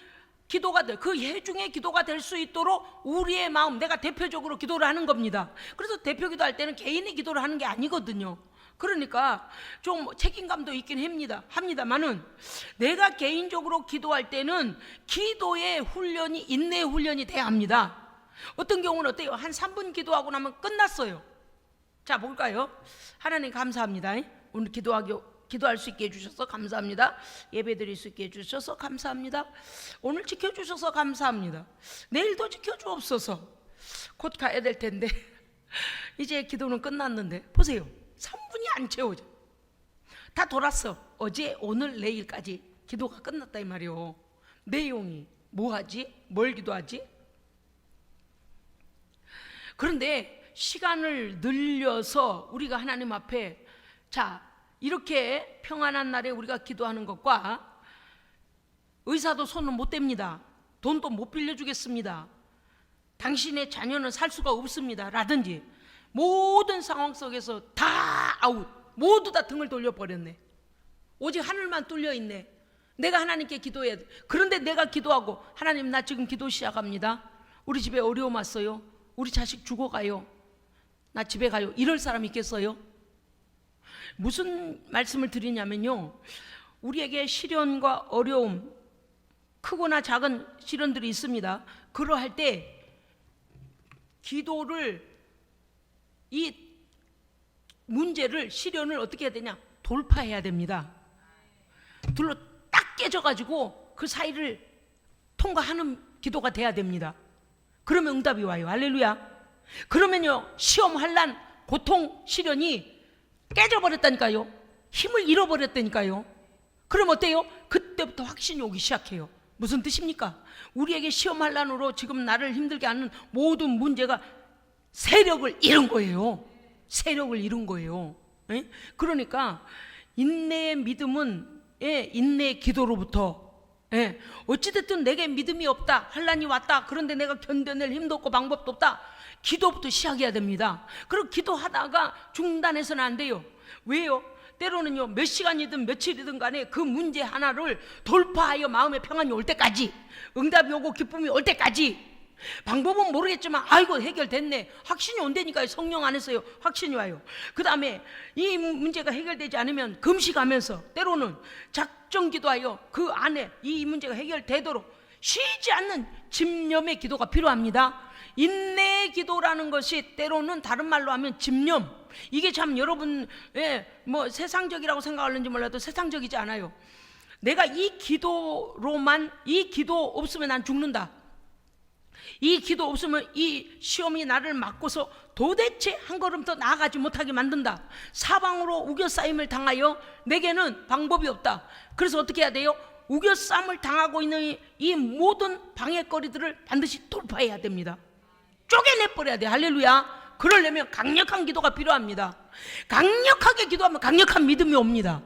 기도가 돼, 그 회중의 기도가 될 수 있도록 우리의 마음, 내가 대표적으로 기도를 하는 겁니다. 그래서 대표 기도할 때는 개인의 기도를 하는 게 아니거든요. 그러니까 좀 책임감도 있긴 합니다만은, 내가 개인적으로 기도할 때는 기도의 훈련이, 인내의 훈련이 돼야 합니다. 어떤 경우는 어때요? 한 3분 기도하고 나면 끝났어요. 자, 볼까요? 하나님 감사합니다. 오늘 기도할 수 있게 해주셔서 감사합니다. 예배 드릴 수 있게 해주셔서 감사합니다. 오늘 지켜주셔서 감사합니다. 내일도 지켜주옵소서. 곧 가야 될 텐데 이제 기도는 끝났는데 보세요, 3분이 안 채워져. 다 돌았어. 어제, 오늘, 내일까지 기도가 끝났다 이 말이요. 내용이 뭐하지? 뭘 기도하지? 그런데 시간을 늘려서 우리가 하나님 앞에, 자, 이렇게 평안한 날에 우리가 기도하는 것과, 의사도 손을 못 댑니다, 돈도 못 빌려주겠습니다, 당신의 자녀는 살 수가 없습니다 라든지, 모든 상황 속에서 다 아웃, 모두 다 등을 돌려버렸네. 오직 하늘만 뚫려있네. 내가 하나님께 기도해야 돼. 그런데 내가 기도하고, 하나님 나 지금 기도 시작합니다, 우리 집에 어려움 왔어요, 우리 자식 죽어가요, 나 집에 가요, 이럴 사람 있겠어요? 무슨 말씀을 드리냐면요, 우리에게 시련과 어려움, 크거나 작은 시련들이 있습니다. 그러할 때 기도를, 이 문제를, 시련을 어떻게 해야 되냐? 돌파해야 됩니다. 둘로 딱 깨져가지고 그 사이를 통과하는 기도가 돼야 됩니다. 그러면 응답이 와요. 할렐루야. 그러면요, 시험, 환난, 고통, 시련이 깨져버렸다니까요. 힘을 잃어버렸다니까요. 그럼 어때요? 그때부터 확신이 오기 시작해요. 무슨 뜻입니까? 우리에게 시험, 환난으로 지금 나를 힘들게 하는 모든 문제가 세력을 잃은 거예요. 세력을 잃은 거예요. 그러니까 인내의 믿음은 인내의 기도로부터, 어찌됐든 내게 믿음이 없다, 환난이 왔다, 그런데 내가 견뎌낼 힘도 없고 방법도 없다, 기도부터 시작해야 됩니다. 그리고 기도하다가 중단해서는 안 돼요. 왜요? 때로는요, 몇 시간이든 며칠이든 간에 그 문제 하나를 돌파하여 마음의 평안이 올 때까지, 응답이 오고 기쁨이 올 때까지, 방법은 모르겠지만 아이고 해결됐네, 확신이 온다니까요. 성령 안에서요 확신이 와요. 그 다음에 이 문제가 해결되지 않으면 금식하면서, 때로는 작정 기도하여 그 안에 이 문제가 해결되도록 쉬지 않는 집념의 기도가 필요합니다. 인내의 기도라는 것이 때로는 다른 말로 하면 집념, 이게 참 여러분 뭐 세상적이라고 생각하는지 몰라도 세상적이지 않아요. 내가 이 기도로만, 이 기도 없으면 난 죽는다, 이 기도 없으면 이 시험이 나를 막고서 도대체 한 걸음 더 나아가지 못하게 만든다, 사방으로 우겨싸임을 당하여 내게는 방법이 없다. 그래서 어떻게 해야 돼요? 우겨싸임을 당하고 있는 이 모든 방해거리들을 반드시 돌파해야 됩니다. 쪼개내버려야 돼. 할렐루야. 그러려면 강력한 기도가 필요합니다. 강력하게 기도하면 강력한 믿음이 옵니다.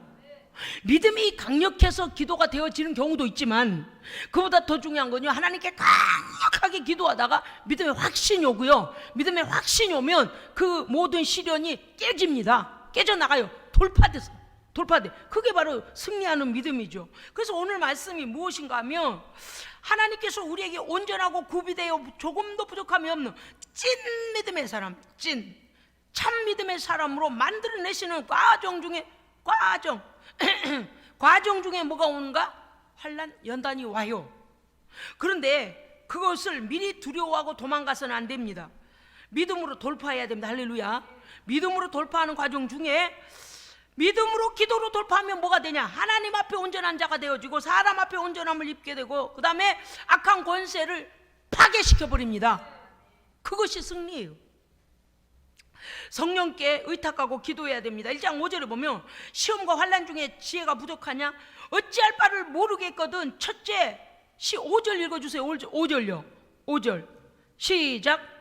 믿음이 강력해서 기도가 되어지는 경우도 있지만, 그보다 더 중요한 건요, 하나님께 강력하게 기도하다가 믿음의 확신이 오고요, 믿음의 확신이 오면 그 모든 시련이 깨집니다. 깨져나가요. 돌파돼. 그게 바로 승리하는 믿음이죠. 그래서 오늘 말씀이 무엇인가 하면, 하나님께서 우리에게 온전하고 구비되어 조금도 부족함이 없는 찐 믿음의 사람, 참 믿음의 사람으로 만들어내시는 과정 중에 과정 중에 뭐가 오는가? 환난, 연단이 와요. 그런데 그것을 미리 두려워하고 도망가서는 안 됩니다. 믿음으로 돌파해야 됩니다. 할렐루야. 믿음으로 돌파하는 과정 중에, 믿음으로 기도로 돌파하면 뭐가 되냐? 하나님 앞에 온전한 자가 되어지고 사람 앞에 온전함을 입게 되고, 그 다음에 악한 권세를 파괴시켜버립니다. 그것이 승리예요. 성령께 의탁하고 기도해야 됩니다. 1장 5절에 보면, 시험과 환난 중에 지혜가 부족하냐? 어찌할 바를 모르겠거든. 첫째, 5절 읽어주세요. 5절요. 5절 시작.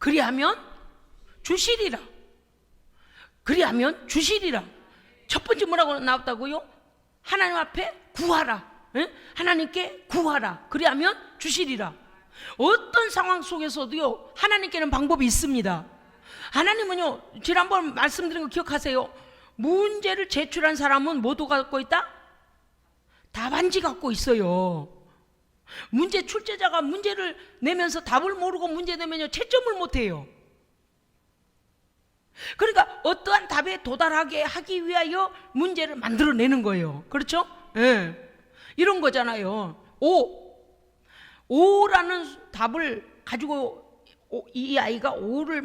그리하면 주시리라. 그리하면 주시리라. 첫 번째 뭐라고 나왔다고요? 하나님 앞에 구하라. 예? 하나님께 구하라. 그리하면 주시리라. 어떤 상황 속에서도요, 하나님께는 방법이 있습니다. 하나님은요, 지난번 말씀드린 거 기억하세요? 문제를 제출한 사람은 뭐도 갖고 있다? 답안지 갖고 있어요. 문제 출제자가 문제를 내면서 답을 모르고 문제 내면요, 채점을 못해요. 그러니까 어떠한 답에 도달하게 하기 위하여 문제를 만들어내는 거예요. 그렇죠? 예. 이런 거잖아요. 오라는 답을 가지고 이 아이가 오를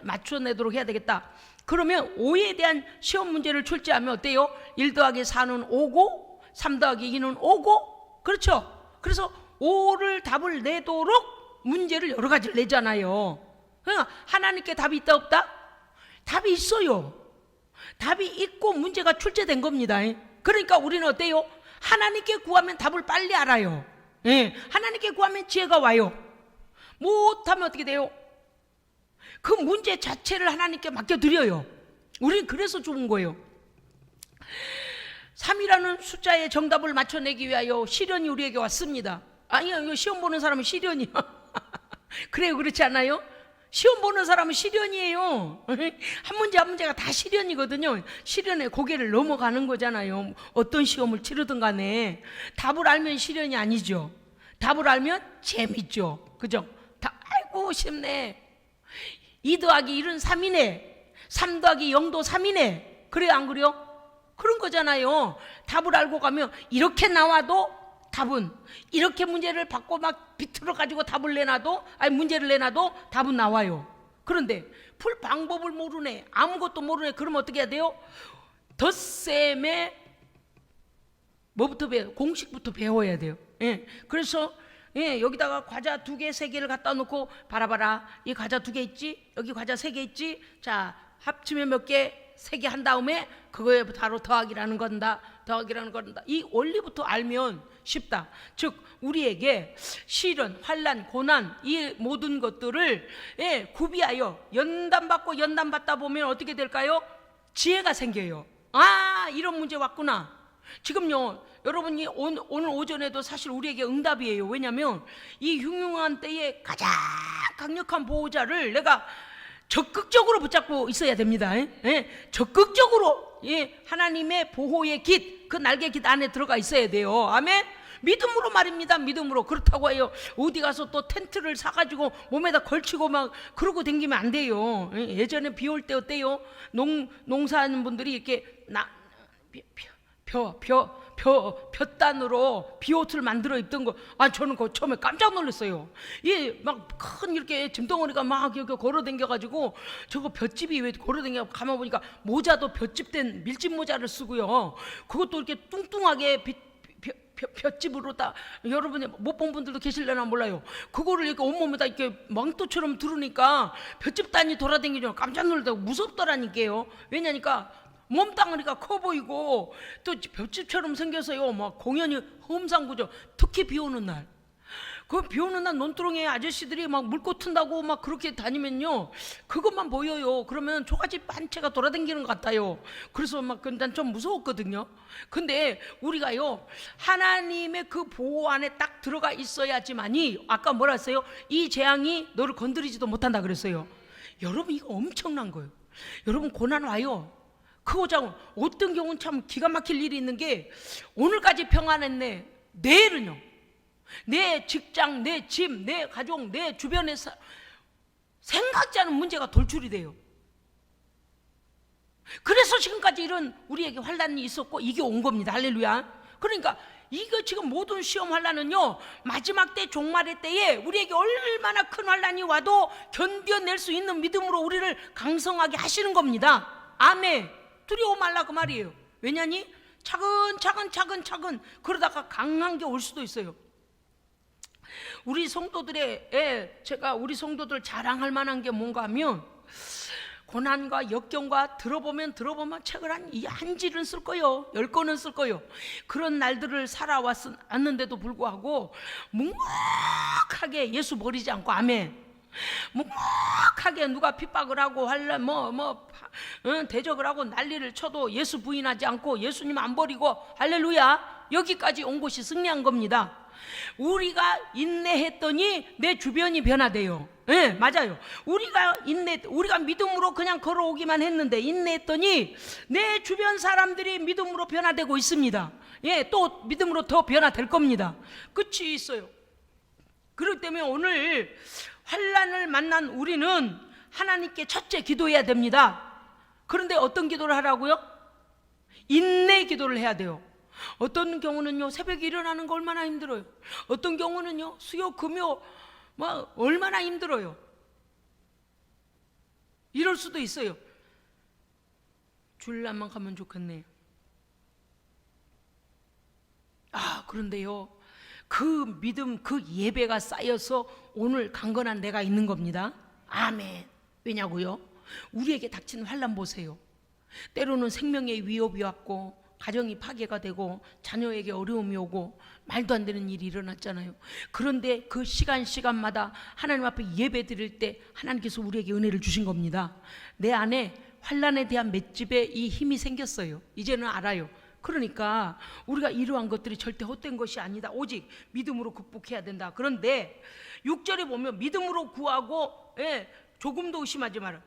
맞춰내도록 해야 되겠다. 그러면 오에 대한 시험 문제를 출제하면 어때요? 1 더하기 4는 5고 3 더하기 2는 5고, 그렇죠? 그래서 오를 답을 내도록 문제를 여러 가지를 내잖아요. 그러니까 하나님께 답이 있다 없다? 답이 있어요. 답이 있고 문제가 출제된 겁니다. 그러니까 우리는 어때요? 하나님께 구하면 답을 빨리 알아요. 예, 하나님께 구하면 지혜가 와요. 못하면 어떻게 돼요? 그 문제 자체를 하나님께 맡겨드려요. 우리는 그래서 좋은 거예요. 3이라는 숫자의 정답을 맞춰내기 위하여 시련이 우리에게 왔습니다. 아니요, 시험 보는 사람은 시련이야. 그래요, 그렇지 않아요? 시험 보는 사람은 시련이에요. 한 문제 한 문제가 다 시련이거든요. 시련에 고개를 넘어가는 거잖아요. 어떤 시험을 치르든 간에 답을 알면 시련이 아니죠. 답을 알면 재밌죠. 그죠? 아이고 쉽네. 2 더하기 1은 3이네. 3 더하기 0도 3이네. 그래요, 안 그래요? 그런 거잖아요. 답을 알고 가면 이렇게 나와도 답은, 이렇게 문제를 받고 막 비틀어 가지고 답을 내놔도, 아니 문제를 내놔도 답은 나와요. 그런데 풀 방법을 모르네, 아무것도 모르네. 그러면 어떻게 해야 돼요? 덧셈에 뭐부터 공식부터 배워야 돼요. 예. 그래서 여기다가 과자 2개, 3개를 갖다 놓고 봐라, 이 과자 2개 있지? 여기 과자 3개 있지? 자, 합치면 몇 개? 3개 한 다음에 그거에 바로 더하기라는 건다. 이 원리부터 알면 쉽다. 즉 우리에게 시련, 환난, 고난, 이 모든 것들을 구비하여 연단받다 보면 어떻게 될까요? 지혜가 생겨요. 아, 이런 문제 왔구나. 지금요, 여러분이 오늘 오전에도 사실 우리에게 응답이에요. 왜냐하면 이 흉흉한 때에 가장 강력한 보호자를 내가 적극적으로 붙잡고 있어야 됩니다. 적극적으로 하나님의 보호의 깃, 그 날개 깃 안에 들어가 있어야 돼요. 아멘. 믿음으로 말입니다. 믿음으로. 그렇다고 해요, 어디 가서 또 텐트를 사가지고 몸에다 걸치고 막 그러고 다니면 안 돼요. 예전에 비 올 때 어때요? 농사하는 분들이 이렇게 볕단으로 비옷을 만들어 입던 거, 저는 그거 처음에 깜짝 놀랐어요. 막 큰 이렇게 짐덩어리가 막 이렇게 걸어 댕겨가지고, 저거 볏집이 왜 걸어 댕겨? 가만 보니까 모자도 볏집된 밀짚 모자를 쓰고요. 그것도 이렇게 뚱뚱하게 볏집으로 다, 여러분이 못 본 분들도 계실려나 몰라요. 그거를 이렇게 온몸에다 이렇게 망토처럼 두르니까 볏집단이 돌아다니죠. 깜짝 놀랐다고. 무섭더라니까요. 왜냐니까 몸뚱아리가 커 보이고 또 볏집처럼 생겨서요, 막 공연이 험상궂어. 특히 비 오는 날, 그 비 오는 날 논두렁에 아저씨들이 막 물고 튼다고 막 그렇게 다니면요, 그것만 보여요. 그러면 초가집 한 채가 돌아다니는 것 같아요. 그래서 막 난 좀 무서웠거든요. 근데 우리가요, 하나님의 그 보호 안에 딱 들어가 있어야지만이, 아까 뭐라 했어요? 이 재앙이 너를 건드리지도 못한다 그랬어요. 여러분, 이거 엄청난 거예요. 여러분, 고난 와요. 그거장 어떤 경우는 참 기가 막힐 일이 있는 게, 오늘까지 평안했네, 내일은요, 내 직장, 내 집, 내 가족, 내 주변에 생각지 않은 문제가 돌출이 돼요. 그래서 지금까지 이런 우리에게 환난이 있었고 이게 온 겁니다. 할렐루야. 그러니까 이거 지금 모든 시험 환난은요, 마지막 때, 종말의 때에 우리에게 얼마나 큰 환난이 와도 견뎌낼 수 있는 믿음으로 우리를 강성하게 하시는 겁니다. 아멘. 두려워 말라 그 말이에요. 왜냐니? 차근차근 그러다가 강한 게 올 수도 있어요. 우리 제가 우리 성도들 자랑할 만한 게 뭔가 하면, 고난과 역경과 들어보면 책을 한 질은 쓸 거요, 10권은 쓸 거요. 그런 날들을 살아왔는데도 불구하고 묵묵하게 예수 버리지 않고, 아멘, 묵묵하게 누가 핍박을 하고 대적을 하고 난리를 쳐도 예수 부인하지 않고 예수님 안 버리고 할렐루야, 여기까지 온 것이 승리한 겁니다. 우리가 인내했더니 내 주변이 변화돼요. 네, 맞아요. 우리가 믿음으로 그냥 걸어오기만 했는데 인내했더니 내 주변 사람들이 믿음으로 변화되고 있습니다. 예, 또 믿음으로 더 변화될 겁니다. 끝이 있어요. 그렇기 때문에 오늘 환난을 만난 우리는 하나님께 첫째 기도해야 됩니다. 그런데 어떤 기도를 하라고요? 인내 기도를 해야 돼요. 어떤 경우는요, 새벽에 일어나는 거 얼마나 힘들어요. 어떤 경우는요, 수요 금요 얼마나 힘들어요. 이럴 수도 있어요. 주일날만 가면 좋겠네. 그런데요, 그 믿음, 그 예배가 쌓여서 오늘 강건한 내가 있는 겁니다. 아멘. 왜냐고요? 우리에게 닥치는 환난 보세요. 때로는 생명의 위협이 왔고 가정이 파괴가 되고 자녀에게 어려움이 오고 말도 안 되는 일이 일어났잖아요. 그런데 그 시간마다 하나님 앞에 예배 드릴 때 하나님께서 우리에게 은혜를 주신 겁니다. 내 안에 환난에 대한 맷집에 이 힘이 생겼어요. 이제는 알아요. 그러니까 우리가 이러한 것들이 절대 헛된 것이 아니다. 오직 믿음으로 극복해야 된다. 그런데 6절에 보면 믿음으로 구하고, 조금도 의심하지 마라.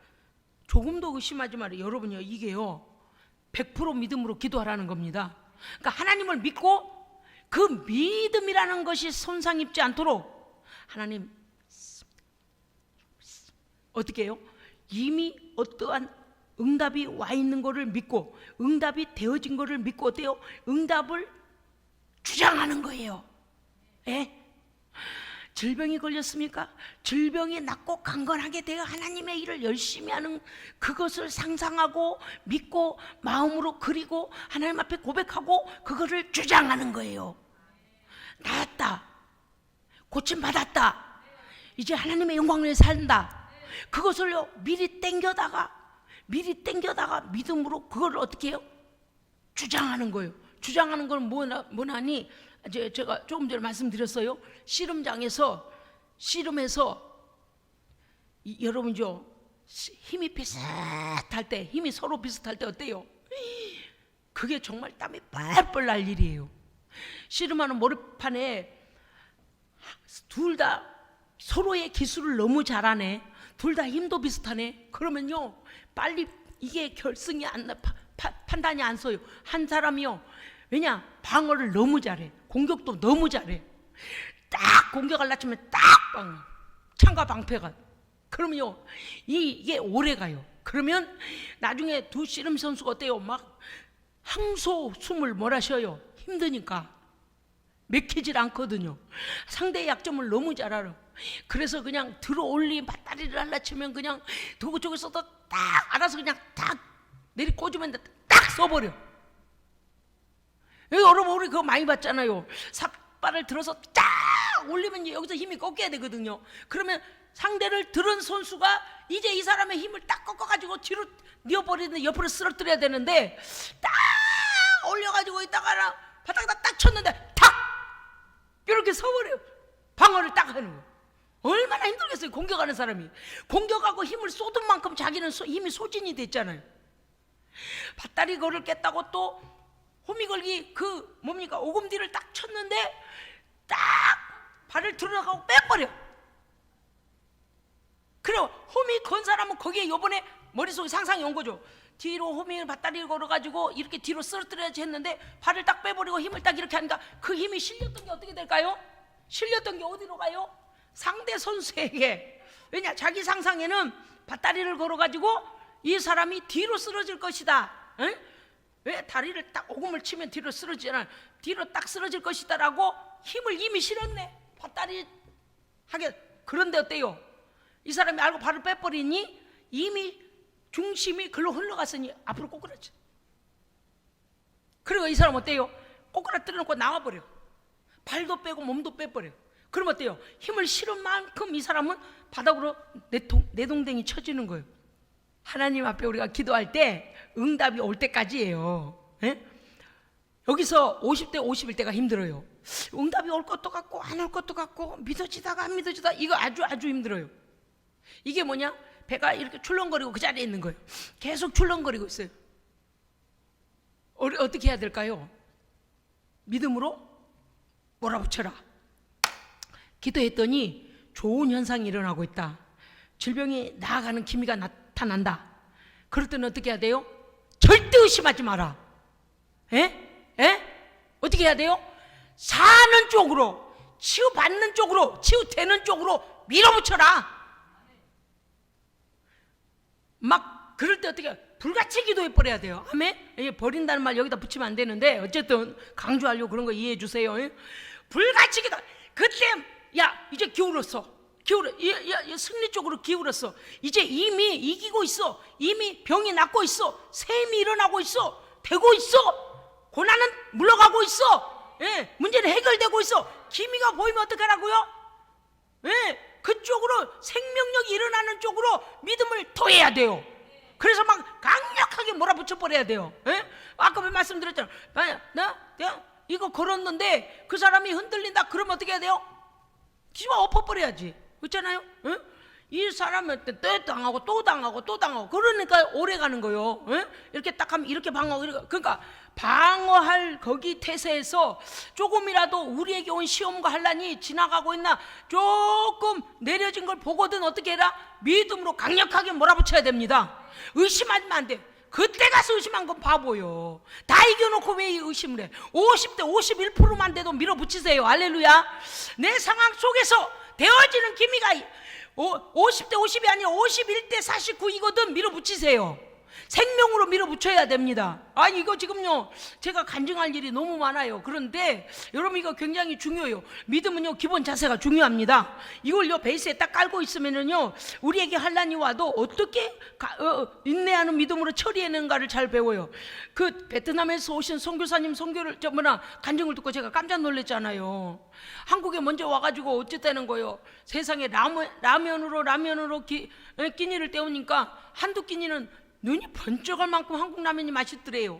조금도 의심하지 마라. 여러분요, 이게요 100% 믿음으로 기도하라는 겁니다. 그러니까 하나님을 믿고 그 믿음이라는 것이 손상 입지 않도록 하나님 어떻게 해요? 이미 어떠한 응답이 와 있는 것을 믿고 응답이 되어진 것을 믿고 어때요? 응답을 주장하는 거예요. 질병이 걸렸습니까? 질병이 낫고 강건하게 되어 하나님의 일을 열심히 하는 그것을 상상하고 믿고 마음으로 그리고 하나님 앞에 고백하고 그거를 주장하는 거예요. 나았다, 고침받았다, 이제 하나님의 영광을 위해 산다. 그것을요 미리 땡겨다가 믿음으로 그걸 어떻게 해요? 주장하는 거예요. 주장하는 건 뭐나니 제가 조금 전에 말씀드렸어요. 씨름장에서 여러분죠, 힘이 비슷할 때, 힘이 서로 비슷할 때 어때요? 그게 정말 땀이 뻘뻘 날 일이에요. 씨름하는 모래판에 둘 다 서로의 기술을 너무 잘하네, 둘 다 힘도 비슷하네. 그러면요 빨리 이게 결승이 판단이 안 서요. 한 사람이요, 왜냐? 방어를 너무 잘해, 공격도 너무 잘해. 딱 공격하려고 하면 딱 창과 방패가. 그러면요 이게 오래 가요. 그러면 나중에 두 씨름 선수가 어때요? 막 항소 숨을 몰아쉬어요. 힘드니까 맥히질 않거든요. 상대의 약점을 너무 잘 알아. 그래서 그냥 들어올리 밧다리를 할라치면 그냥 저쪽에서도 딱 알아서 그냥 딱 내리 꽂으면 딱 써버려. 여러분 우리 그거 많이 봤잖아요. 삿발을 들어서 딱 올리면 여기서 힘이 꺾여야 되거든요. 그러면 상대를 들은 선수가 이제 이 사람의 힘을 딱 꺾어가지고 뒤로 뉘어버리는데 옆으로 쓰러뜨려야 되는데 딱 올려가지고 있다가 바닥에다 딱 쳤는데 탁 이렇게 서버려요. 방어를 딱 하는 거예요. 얼마나 힘들겠어요. 공격하는 사람이 공격하고 힘을 쏟은 만큼 자기는 힘이 소진이 됐잖아요. 밧다리 걸을 깼다고 또 호미걸기 오금뒤를 딱 쳤는데 딱 발을 들어가고 빼버려. 그래 호미 건 사람은 거기에 요번에 머릿속에 상상이 온 거죠. 뒤로 호미를 밧다리를 걸어가지고 이렇게 뒤로 쓰러뜨려야지 했는데 발을 딱 빼버리고 힘을 딱 이렇게 하니까 그 힘이 실렸던 게 어떻게 될까요? 실렸던 게 어디로 가요? 상대 선수에게. 왜냐? 자기 상상에는 밧다리를 걸어가지고 이 사람이 뒤로 쓰러질 것이다. 응? 왜? 다리를 딱 오금을 치면 뒤로 쓰러지잖아. 뒤로 딱 쓰러질 것이다 라고 힘을 이미 실었네. 밧다리 하게. 그런데 어때요? 이 사람이 알고 발을 빼버리니 이미 중심이 글로 흘러갔으니 앞으로 꼬꾸라져. 그리고 이 사람 어때요? 꼬꾸라뜨려 놓고 나와버려. 발도 빼고 몸도 빼버려. 그럼 어때요? 힘을 실은 만큼 이 사람은 바닥으로 내동댕이 쳐지는 거예요. 하나님 앞에 우리가 기도할 때 응답이 올 때까지예요. 여기서 50대 51대가 힘들어요. 응답이 올 것도 같고 안 올 것도 같고 믿어지다가 안 믿어지다, 이거 아주 힘들어요. 이게 뭐냐? 배가 이렇게 출렁거리고 그 자리에 있는 거예요. 계속 출렁거리고 있어요. 어떻게 해야 될까요? 믿음으로 몰아붙여라. 기도했더니 좋은 현상이 일어나고 있다. 질병이 나아가는 기미가 나타난다. 그럴 때는 어떻게 해야 돼요? 절대 의심하지 마라. 어떻게 해야 돼요? 사는 쪽으로, 치유받는 쪽으로, 치유되는 쪽으로 밀어붙여라. 막 그럴 때 어떻게 불같이 기도해버려야 돼요. 아멘? 버린다는 말 여기다 붙이면 안 되는데 어쨌든 강조하려고 그런 거 이해해 주세요. 불같이 기도. 그때 야 이제 기울었어. 승리 쪽으로 기울었어. 이제 이미 이기고 있어. 이미 병이 낫고 있어. 셈이 일어나고 있어. 되고 있어. 고난은 물러가고 있어. 문제는 해결되고 있어. 기미가 보이면 어떡하라고요? 그쪽으로 생명력이 일어나는 쪽으로 믿음을 토해야 돼요. 그래서 막 강력하게 몰아붙여 버려야 돼요. 아까 말씀드렸잖아. 내가 이거 걸었는데 그 사람이 흔들린다. 그러면 어떻게 해야 돼요? 기와 엎어버려야지. 그렇잖아요? 이 사람한테 또 당하고 또 당하고 또 당하고 그러니까 오래 가는 거예요. 이렇게 딱 하면 이렇게 방어하고. 그러니까 방어할 거기 태세에서 조금이라도 우리에게 온 시험과 환난이 지나가고 있나 조금 내려진 걸 보거든 어떻게 해라? 믿음으로 강력하게 몰아붙여야 됩니다. 의심하면 안 돼. 그때 가서 의심한 건 바보요. 다 이겨놓고 왜 의심을 해? 50대 51%만 돼도 밀어붙이세요. 할렐루야. 내 상황 속에서 되어지는 기미가 50대 50이 아니라 51대 49이거든. 밀어붙이세요. 생명으로 밀어붙여야 됩니다. 아니 이거 지금요 제가 간증할 일이 너무 많아요. 그런데 여러분 이거 굉장히 중요해요. 믿음은요 기본 자세가 중요합니다. 이걸요 베이스에 딱 깔고 있으면은요 우리에게 환난이 와도 어떻게 인내하는 믿음으로 처리하는가를 잘 배워요. 그 베트남에서 오신 선교사님 선교를 간증을 듣고 제가 깜짝 놀랐잖아요. 한국에 먼저 와가지고 어쨌다는 거예요. 세상에 라면으로 끼니를 때우니까 한두 끼니는 눈이 번쩍할 만큼 한국 라면이 맛있더래요.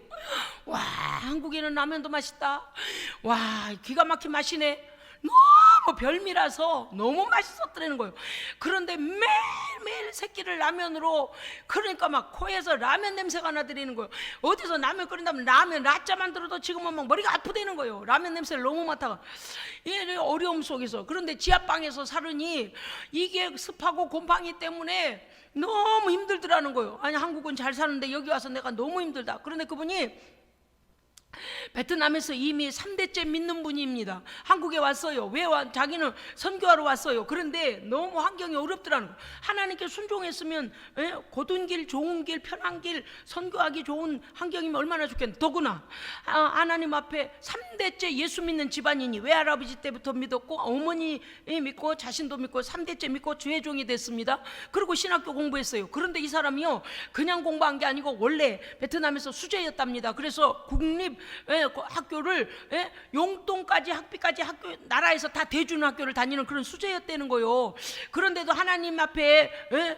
와 한국에는 라면도 맛있다. 와 기가 막힌 맛이네. 너무 별미라서 너무 맛있었더라는 거예요. 그런데 매일매일 새끼를 라면으로 그러니까 막 코에서 라면 냄새가 나더라는 거예요. 어디서 라면 끓인다면 라면 라짜만 들어도 지금은 막 머리가 아프다는 거예요. 라면 냄새를 너무 맡아가. 이 어려움 속에서. 그런데 지하방에서 살으니 이게 습하고 곰팡이 때문에 너무 힘들더라는 거예요. 아니 한국은 잘 사는데 여기 와서 내가 너무 힘들다. 그런데 그분이 베트남에서 이미 3대째 믿는 분입니다. 한국에 왔어요. 왜 자기는 선교하러 왔어요. 그런데 너무 환경이 어렵더라는 거예요. 하나님께 순종했으면 고든 길, 좋은 길, 편한 길, 선교하기 좋은 환경이면 얼마나 좋겠는데 더구나 하나님 앞에 3대째 예수 믿는 집안이니 외할아버지 때부터 믿었고 어머니 믿고 자신도 믿고 3대째 믿고 주의 종이 됐습니다. 그리고 신학교 공부했어요. 그런데 이 사람이요 그냥 공부한 게 아니고 원래 베트남에서 수재였답니다. 그래서 국립 학교를 용돈까지 학비까지 학교 나라에서 다 대주는 학교를 다니는 그런 수재였다는 거예요. 그런데도 하나님 앞에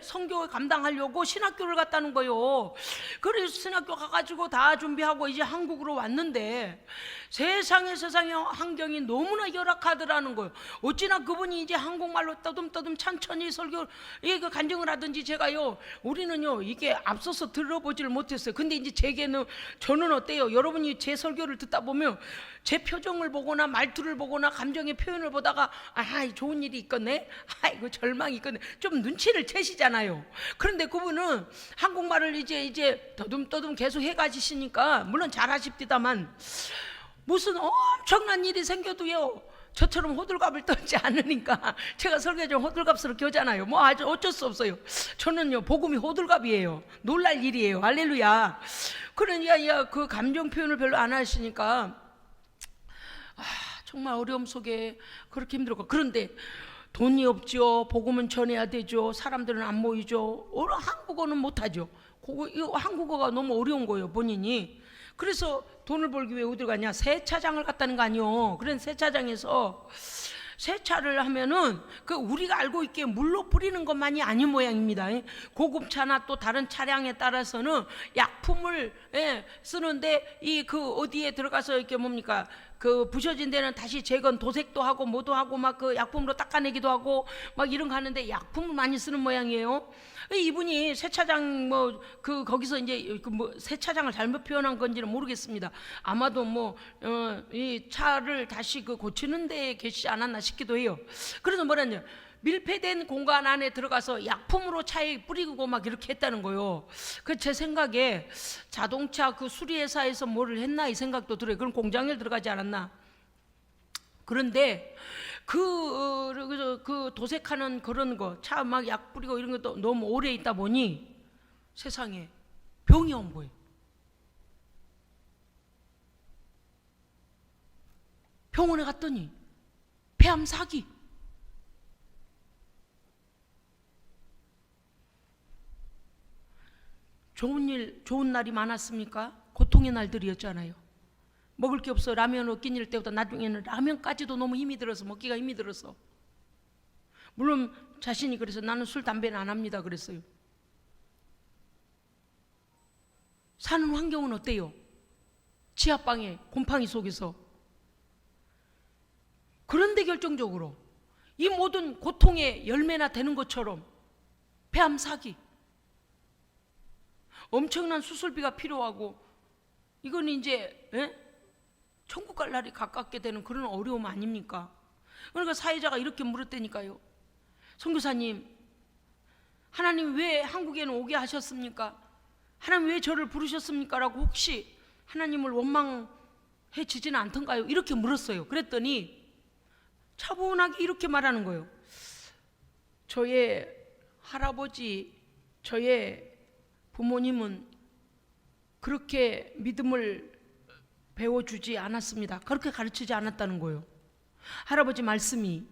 선교 감당하려고 신학교를 갔다는 거예요. 그래서 신학교 가가지고 다 준비하고 이제 한국으로 왔는데 세상의 환경이 너무나 열악하더라는 거예요. 어찌나 그분이 이제 한국말로 떠듬떠듬 천천히 설교 그 간증을 하든지 제가요 우리는요 이게 앞서서 들어보지를 못했어요. 근데 이제 저는 어때요? 여러분이 제 설교를 듣다 보면 제 표정을 보거나 말투를 보거나 감정의 표현을 보다가 좋은 일이 있겠네, 이거 절망이 있겠네, 좀 눈치를 채시잖아요. 그런데 그분은 한국말을 이제 떠듬떠듬 계속 해가시니까 물론 잘하십디다만 무슨 엄청난 일이 생겨도요 저처럼 호들갑을 떨지 않으니까 제가 설교 좀 호들갑스럽게 하잖아요. 뭐 아주 어쩔 수 없어요. 저는요 복음이 호들갑이에요. 놀랄 일이에요. 할렐루야. 그러니까 그 감정 표현을 별로 안 하시니까 정말 어려움 속에 그렇게 힘들고. 그런데 돈이 없죠. 복음은 전해야 되죠. 사람들은 안 모이죠. 한국어는 못하죠. 한국어가 너무 어려운 거예요 본인이. 그래서 돈을 벌기 위해 어디로 가냐? 세차장을 갔다는 거 아니요. 그런 세차장에서 세차를 하면은 그 우리가 알고 있기에 물로 뿌리는 것만이 아닌 모양입니다. 고급차나 또 다른 차량에 따라서는 약품을 쓰는데 이 그 어디에 들어가서 이렇게 뭡니까 그 부셔진 데는 다시 재건 도색도 하고 뭐도 하고 막 그 약품으로 닦아내기도 하고 막 이런 거 하는데 약품을 많이 쓰는 모양이에요. 이분이 세차장 뭐 그 거기서 이제 그 뭐 세차장을 잘못 표현한 건지는 모르겠습니다. 아마도 뭐 이 차를 다시 그 고치는 데에 계시지 않았나 싶기도 해요. 그래서 뭐라냐, 밀폐된 공간 안에 들어가서 약품으로 차에 뿌리고 막 이렇게 했다는 거예요. 그 제 생각에 자동차 그 수리회사에서 뭐를 했나 이 생각도 들어요. 그럼 공장에 들어가지 않았나. 그런데 그 도색하는 그런 거, 차 막 약 뿌리고 이런 것도 너무 오래 있다 보니 세상에 병이 온 거예요. 병원에 갔더니 폐암 사기. 좋은 날이 많았습니까? 고통의 날들이었잖아요. 먹을 게 없어 라면 얻긴 때보다 나중에는 라면까지도 너무 힘이 들어서 먹기가 힘이 들어서, 물론 자신이 그래서 나는 술 담배는 안 합니다 그랬어요. 사는 환경은 어때요? 지하방에 곰팡이 속에서. 그런데 결정적으로 이 모든 고통의 열매나 되는 것처럼 폐암 사기, 엄청난 수술비가 필요하고, 이건 이제 천국 갈 날이 가깝게 되는 그런 어려움 아닙니까? 그러니까 사회자가 이렇게 물었다니까요. 선교사님, 하나님 왜 한국에는 오게 하셨습니까? 하나님 왜 저를 부르셨습니까? 라고 혹시 하나님을 원망해지지는 않던가요? 이렇게 물었어요. 그랬더니 차분하게 이렇게 말하는 거예요. 저의 할아버지, 저의 부모님은 그렇게 믿음을 배워주지 않았습니다. 그렇게 가르치지 않았다는 거예요. 할아버지 말씀이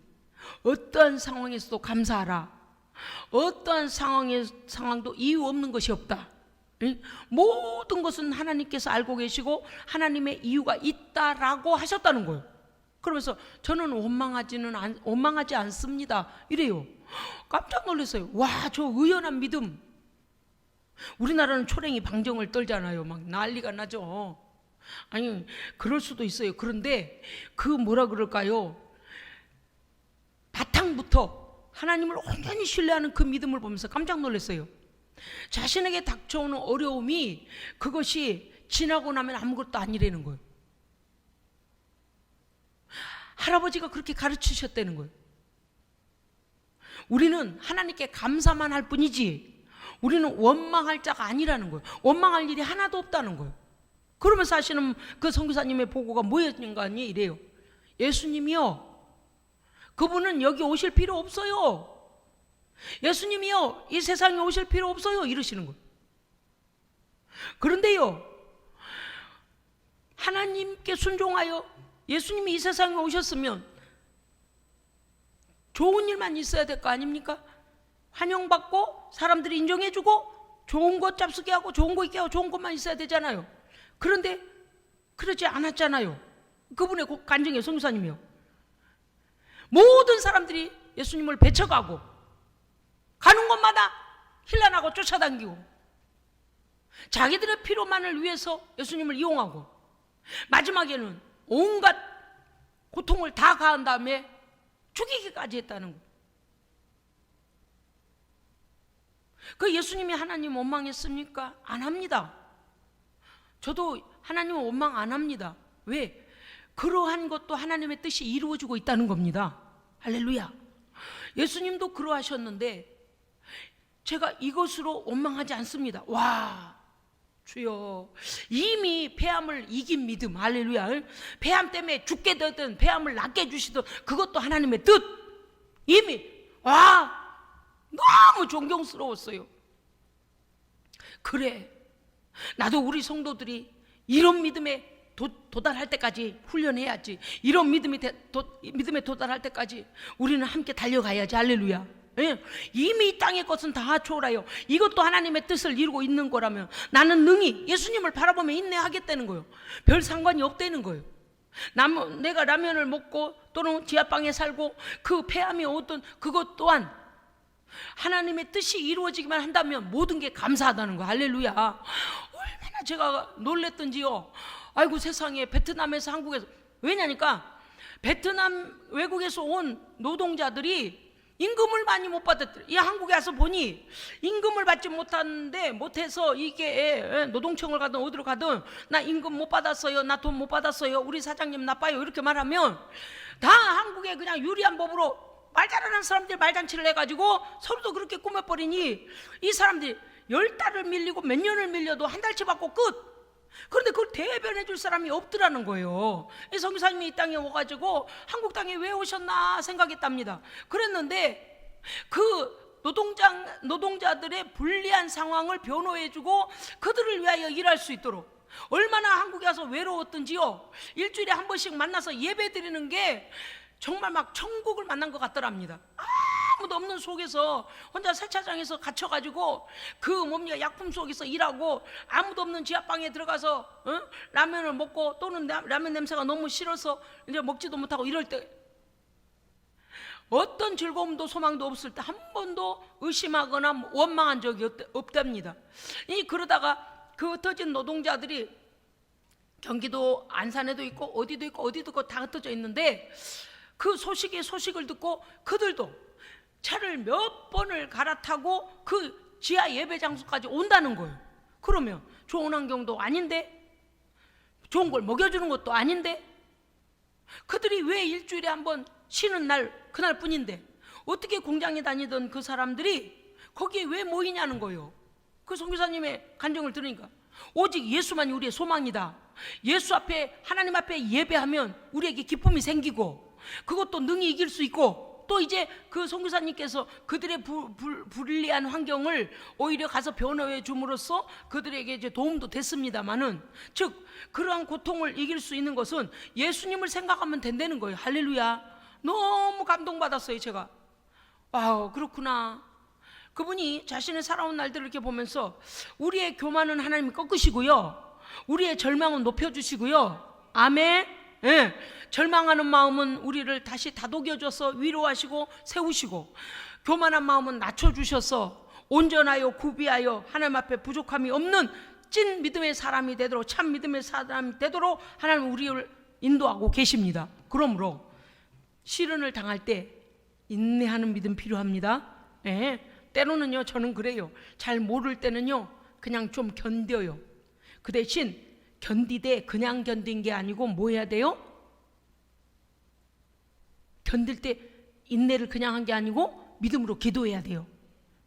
어떠한 상황에서도 감사하라, 어떠한 상황도 이유 없는 것이 없다, 모든 것은 하나님께서 알고 계시고 하나님의 이유가 있다라고 하셨다는 거예요. 그러면서 저는 원망하지 않습니다 이래요. 깜짝 놀랐어요. 와, 저 의연한 믿음. 우리나라는 초랭이 방정을 떨잖아요. 막 난리가 나죠. 아니, 그럴 수도 있어요. 그런데 그 뭐라 그럴까요? 바탕부터 하나님을 온전히 신뢰하는 그 믿음을 보면서 깜짝 놀랐어요. 자신에게 닥쳐오는 어려움이 그것이 지나고 나면 아무것도 아니라는 거예요. 할아버지가 그렇게 가르치셨다는 거예요. 우리는 하나님께 감사만 할 뿐이지 우리는 원망할 자가 아니라는 거예요. 원망할 일이 하나도 없다는 거예요. 그러면서 하시는 그 선교사님의 보고가 뭐였는가 하니 이래요. 예수님이요, 그분은 여기 오실 필요 없어요. 예수님이요, 이 세상에 오실 필요 없어요. 이러시는 거예요. 그런데요, 하나님께 순종하여 예수님이 이 세상에 오셨으면 좋은 일만 있어야 될 거 아닙니까? 환영받고 사람들이 인정해주고 좋은 것 잡수게 하고 좋은 거 있게 하고 좋은 것만 있어야 되잖아요. 그런데 그러지 않았잖아요. 그분의 간증의 선교사님이요. 모든 사람들이 예수님을 배쳐가고 가는 곳마다 힐난하고 쫓아다니고 자기들의 필요만을 위해서 예수님을 이용하고 마지막에는 온갖 고통을 다 가한 다음에 죽이기까지 했다는 거예요. 그 예수님이 하나님 원망했습니까? 안 합니다. 저도 하나님을 원망 안 합니다. 왜? 그러한 것도 하나님의 뜻이 이루어지고 있다는 겁니다. 할렐루야. 예수님도 그러하셨는데 제가 이것으로 원망하지 않습니다. 와, 주여, 이미 폐암을 이긴 믿음, 할렐루야. 폐암 때문에 죽게 되든 폐암을 낫게 해주시든 그것도 하나님의 뜻. 이미 너무 존경스러웠어요. 그래, 나도 우리 성도들이 이런 믿음에 도달할 때까지 훈련해야지. 이런 믿음에 도달할 때까지 우리는 함께 달려가야지. 할렐루야. 이미 이 땅의 것은 다 초월하여 이것도 하나님의 뜻을 이루고 있는 거라면 나는 능히 예수님을 바라보며 인내하겠다는 거예요. 별 상관이 없다는 거예요. 내가 라면을 먹고 또는 지하방에 살고 그 폐암이 어떤 그것 또한 하나님의 뜻이 이루어지기만 한다면 모든 게 감사하다는 거. 할렐루야. 얼마나 제가 놀랬던지요. 아이고 세상에, 베트남에서 한국에서, 왜냐니까 베트남 외국에서 온 노동자들이 임금을 많이 못 받았더래. 이 한국에 와서 보니 임금을 받지 못해서 이게 노동청을 가든 어디로 가든 나 임금 못 받았어요, 나 돈 못 받았어요, 우리 사장님 나빠요, 이렇게 말하면 다 한국에 그냥 유리한 법으로 말 잘하는 사람들이 말잔치를 해가지고 서로도 그렇게 꾸며버리니 이 사람들이 10달을 밀리고 몇 년을 밀려도 한 달치 받고 끝. 그런데 그걸 대변해 줄 사람이 없더라는 거예요. 이 선교사님이 이 땅에 오가지고 한국 땅에 왜 오셨나 생각했답니다. 그랬는데 그 노동자들의 불리한 상황을 변호해주고 그들을 위하여 일할 수 있도록, 얼마나 한국에 와서 외로웠던지요. 일주일에 한 번씩 만나서 예배 드리는 게 정말 막 천국을 만난 것 같더랍니다. 아무도 없는 속에서 혼자 세차장에서 갇혀가지고 그 약품 속에서 일하고 아무도 없는 지하방에 들어가서 라면을 먹고, 또는 라면 냄새가 너무 싫어서 이제 먹지도 못하고 이럴 때 어떤 즐거움도 소망도 없을 때 한 번도 의심하거나 원망한 적이 없답니다. 그러다가 그 흩어진 노동자들이 경기도 안산에도 있고 어디도 있고 다 흩어져 있는데 그 소식을 듣고 그들도 차를 몇 번을 갈아타고 그 지하 예배 장소까지 온다는 거예요. 그러면 좋은 환경도 아닌데, 좋은 걸 먹여주는 것도 아닌데, 그들이 왜 일주일에 한 번 쉬는 날 그날 뿐인데 어떻게 공장에 다니던 그 사람들이 거기에 왜 모이냐는 거예요. 그 선교사님의 간증을 들으니까 오직 예수만이 우리의 소망이다. 예수 앞에, 하나님 앞에 예배하면 우리에게 기쁨이 생기고 그것도 능히 이길 수 있고, 또 이제 그 선교사님께서 그들의 불리한 환경을 오히려 가서 변호해 줌으로써 그들에게 이제 도움도 됐습니다만은, 즉 그러한 고통을 이길 수 있는 것은 예수님을 생각하면 된다는 거예요. 할렐루야. 너무 감동받았어요 제가. 와우, 그렇구나. 그분이 자신의 살아온 날들을 이렇게 보면서 우리의 교만은 하나님이 꺾으시고요, 우리의 절망은 높여주시고요, 아멘. 예, 절망하는 마음은 우리를 다시 다독여줘서 위로하시고 세우시고, 교만한 마음은 낮춰주셔서 온전하여 구비하여 하나님 앞에 부족함이 없는 찐 믿음의 사람이 되도록, 참 믿음의 사람이 되도록 하나님 우리를 인도하고 계십니다. 그러므로 시련을 당할 때 인내하는 믿음 필요합니다. 예, 때로는요 저는 그래요. 잘 모를 때는요 그냥 좀 견뎌요. 그 대신 견디되 그냥 견딘 게 아니고 뭐 해야 돼요? 견딜 때 인내를 그냥 한 게 아니고 믿음으로 기도해야 돼요.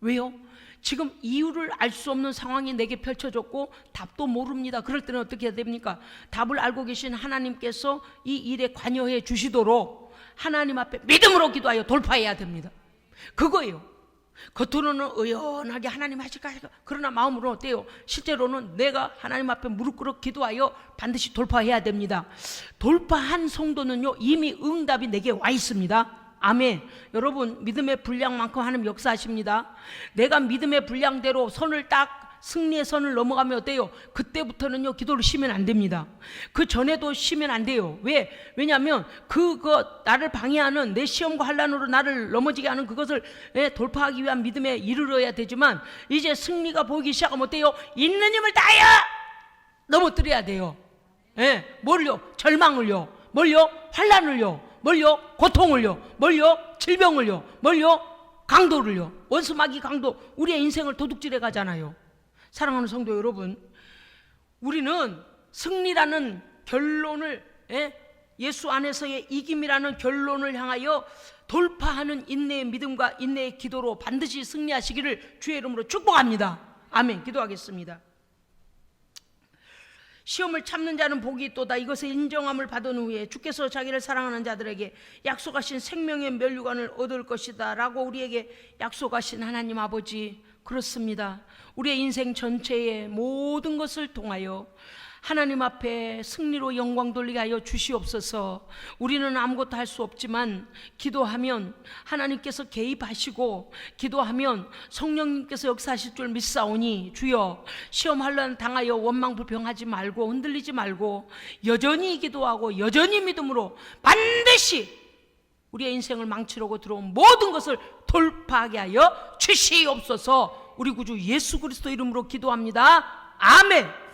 왜요? 지금 이유를 알 수 없는 상황이 내게 펼쳐졌고 답도 모릅니다. 그럴 때는 어떻게 해야 됩니까? 답을 알고 계신 하나님께서 이 일에 관여해 주시도록 하나님 앞에 믿음으로 기도하여 돌파해야 됩니다. 그거예요. 겉으로는 의연하게 하나님 하실까, 그러나 마음으로는 어때요? 실제로는 내가 하나님 앞에 무릎 꿇어 기도하여 반드시 돌파해야 됩니다. 돌파한 성도는요 이미 응답이 내게 와 있습니다. 아멘. 여러분, 믿음의 분량만큼 하나님 역사하십니다. 내가 믿음의 분량대로 선을 딱 승리의 선을 넘어가면 어때요? 그때부터는요 기도를 쉬면 안 됩니다. 그 전에도 쉬면 안 돼요. 왜냐하면 그거 나를 방해하는, 내 시험과 환난으로 나를 넘어지게 하는 그것을 돌파하기 위한 믿음에 이르러야 되지만, 이제 승리가 보이기 시작하면 어때요? 있는 힘을 다하여 넘어뜨려야 돼요. 뭘요? 절망을요. 뭘요? 환난을요. 뭘요? 고통을요. 뭘요? 질병을요. 뭘요? 강도를요. 원수마귀 강도, 우리의 인생을 도둑질해 가잖아요. 사랑하는 성도 여러분, 우리는 승리라는 결론을, 예수 안에서의 이김이라는 결론을 향하여 돌파하는 인내의 믿음과 인내의 기도로 반드시 승리하시기를 주의 이름으로 축복합니다. 아멘. 기도하겠습니다. 시험을 참는 자는 복이 있도다. 이것의 인정함을 받은 후에 주께서 자기를 사랑하는 자들에게 약속하신 생명의 면류관을 얻을 것이다 라고 우리에게 약속하신 하나님 아버지, 그렇습니다. 우리의 인생 전체의 모든 것을 통하여 하나님 앞에 승리로 영광 돌리게 하여 주시옵소서. 우리는 아무것도 할 수 없지만 기도하면 하나님께서 개입하시고 기도하면 성령님께서 역사하실 줄 믿사오니 주여 시험 환난 당하여 원망불평하지 말고 흔들리지 말고 여전히 기도하고 여전히 믿음으로 반드시 우리의 인생을 망치려고 들어온 모든 것을 돌파하게 하여 주시옵소서. 우리 구주 예수 그리스도 이름으로 기도합니다. 아멘.